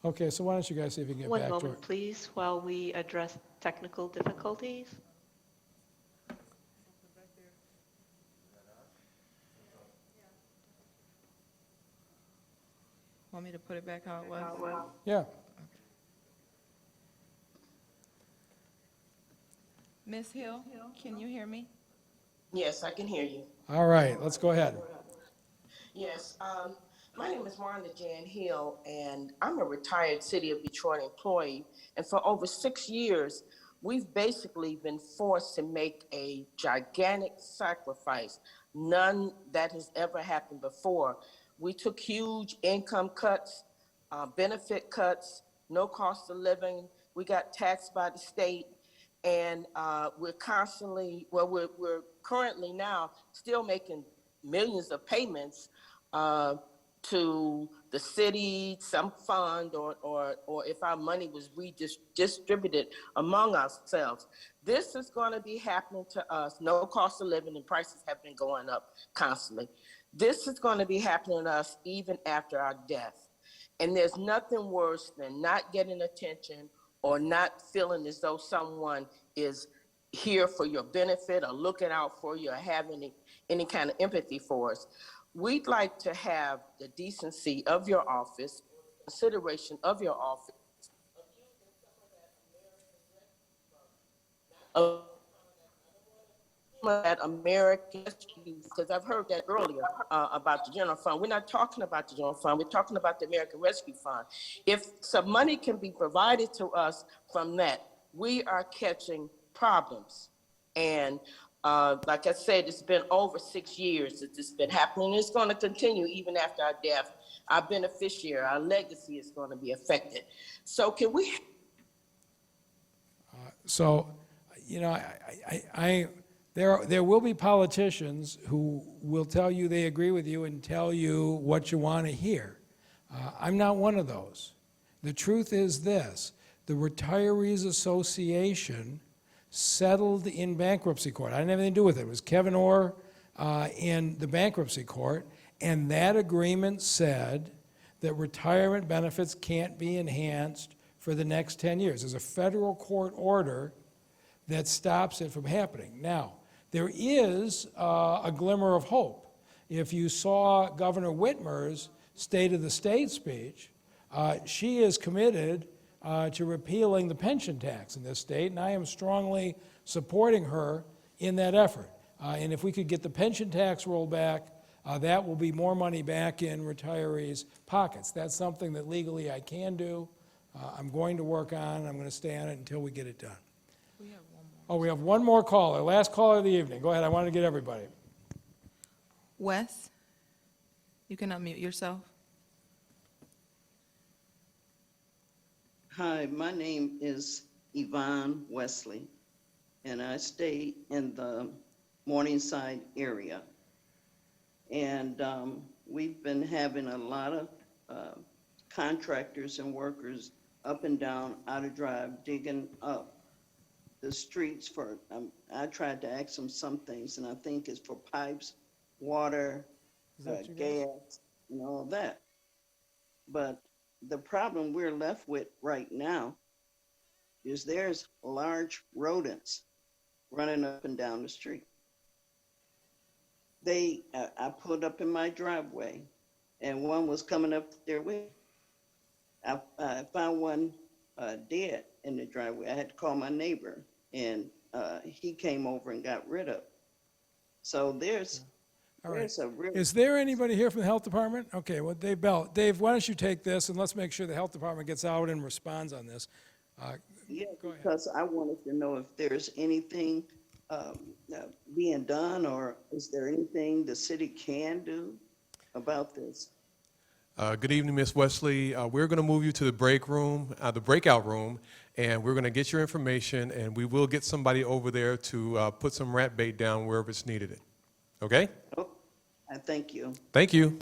Okay, so why don't you guys see if you can get One back to her. moment, please, while we address technical difficulties. Want me to put it back how it was? Yeah. Ms. Hill, can you hear me? Yes, I can hear you. All right, let's go ahead. Yes, my name is Wanda Jan Hill, and I'm a retired City of Detroit employee. And for over 6 years, we've basically been forced to make a gigantic sacrifice, none that has ever happened before. We took huge income cuts, benefit cuts, no cost of living. We got taxed by the state. And we're constantly, well, we're currently now still making millions of payments to the city, some fund, or if our money was redistributed among ourselves. This is going to be happening to us. No cost of living, and prices have been going up constantly. This is going to be happening to us even after our death. And there's nothing worse than not getting attention or not feeling as though someone is here for your benefit or looking out for you or having any kind of empathy for us. We'd like to have the decency of your office, consideration of your office, of that American Rescue, because I've heard that earlier about the general fund. We're not talking about the general fund. We're talking about the American Rescue Fund. If some money can be provided to us from that, we are catching problems. And like I said, it's been over 6 years that this has been happening. It's going to continue even after our death. Our beneficiary, our legacy is going to be affected. So can we? So, you know, there will be politicians who will tell you they agree with you and tell you what you want to hear. I'm not one of those. The truth is this: the Retirees Association settled in bankruptcy court. I didn't have anything to do with it. It was Kevin Orr in the bankruptcy court, and that agreement said that retirement benefits can't be enhanced for the next 10 years. There's a federal court order that stops it from happening. Now, there is a glimmer of hope. If you saw Governor Whitmer's State of the State speech, she is committed to repealing the pension tax in this state, and I am strongly supporting her in that effort. And if we could get the pension tax rolled back, that will be more money back in retirees' pockets. That's something that legally I can do. I'm going to work on, I'm going to stay on it until we get it done. Oh, we have one more caller, last caller of the evening. Go ahead, I want to get everybody. Wes, you can unmute yourself. Hi, my name is Yvonne Wesley, and I stay in the Morningside area. And we've been having a lot of contractors and workers up and down Outer Drive digging up the streets for, I tried to ask them some things, and I think it's for pipes, water, gas, and all that. But the problem we're left with right now is there's large rodents running up and down the street. I pulled up in my driveway, and one was coming up there with. I found one dead in the driveway. I had to call my neighbor, and he came over and got rid of it. So there's a real. Is there anybody here from the health department? Okay, well, Dave Bell. Dave, why don't you take this, and let's make sure the health department gets out and responds on this. Yeah, because I wanted to know if there's anything being done, or is there anything the city can do about this? Good evening, Ms. Wesley. We're going to move you to the the breakout room, and we're going to get your information, and we will get somebody over there to put some rat bait down wherever it's needed. Okay? Oh, I thank you. Thank you.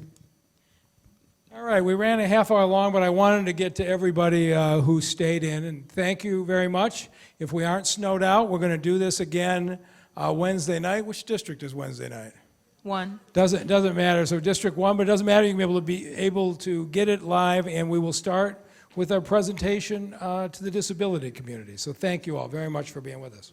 All right, we ran a half hour long, but I wanted to get to everybody who stayed in, and thank you very much. If we aren't snowed out, we're going to do this again Wednesday night. Which district is Wednesday night? 1. Doesn't matter. So District 1, but it doesn't matter. You can be able to get it live, and we will start with our presentation to the disability community. So thank you all very much for being with us.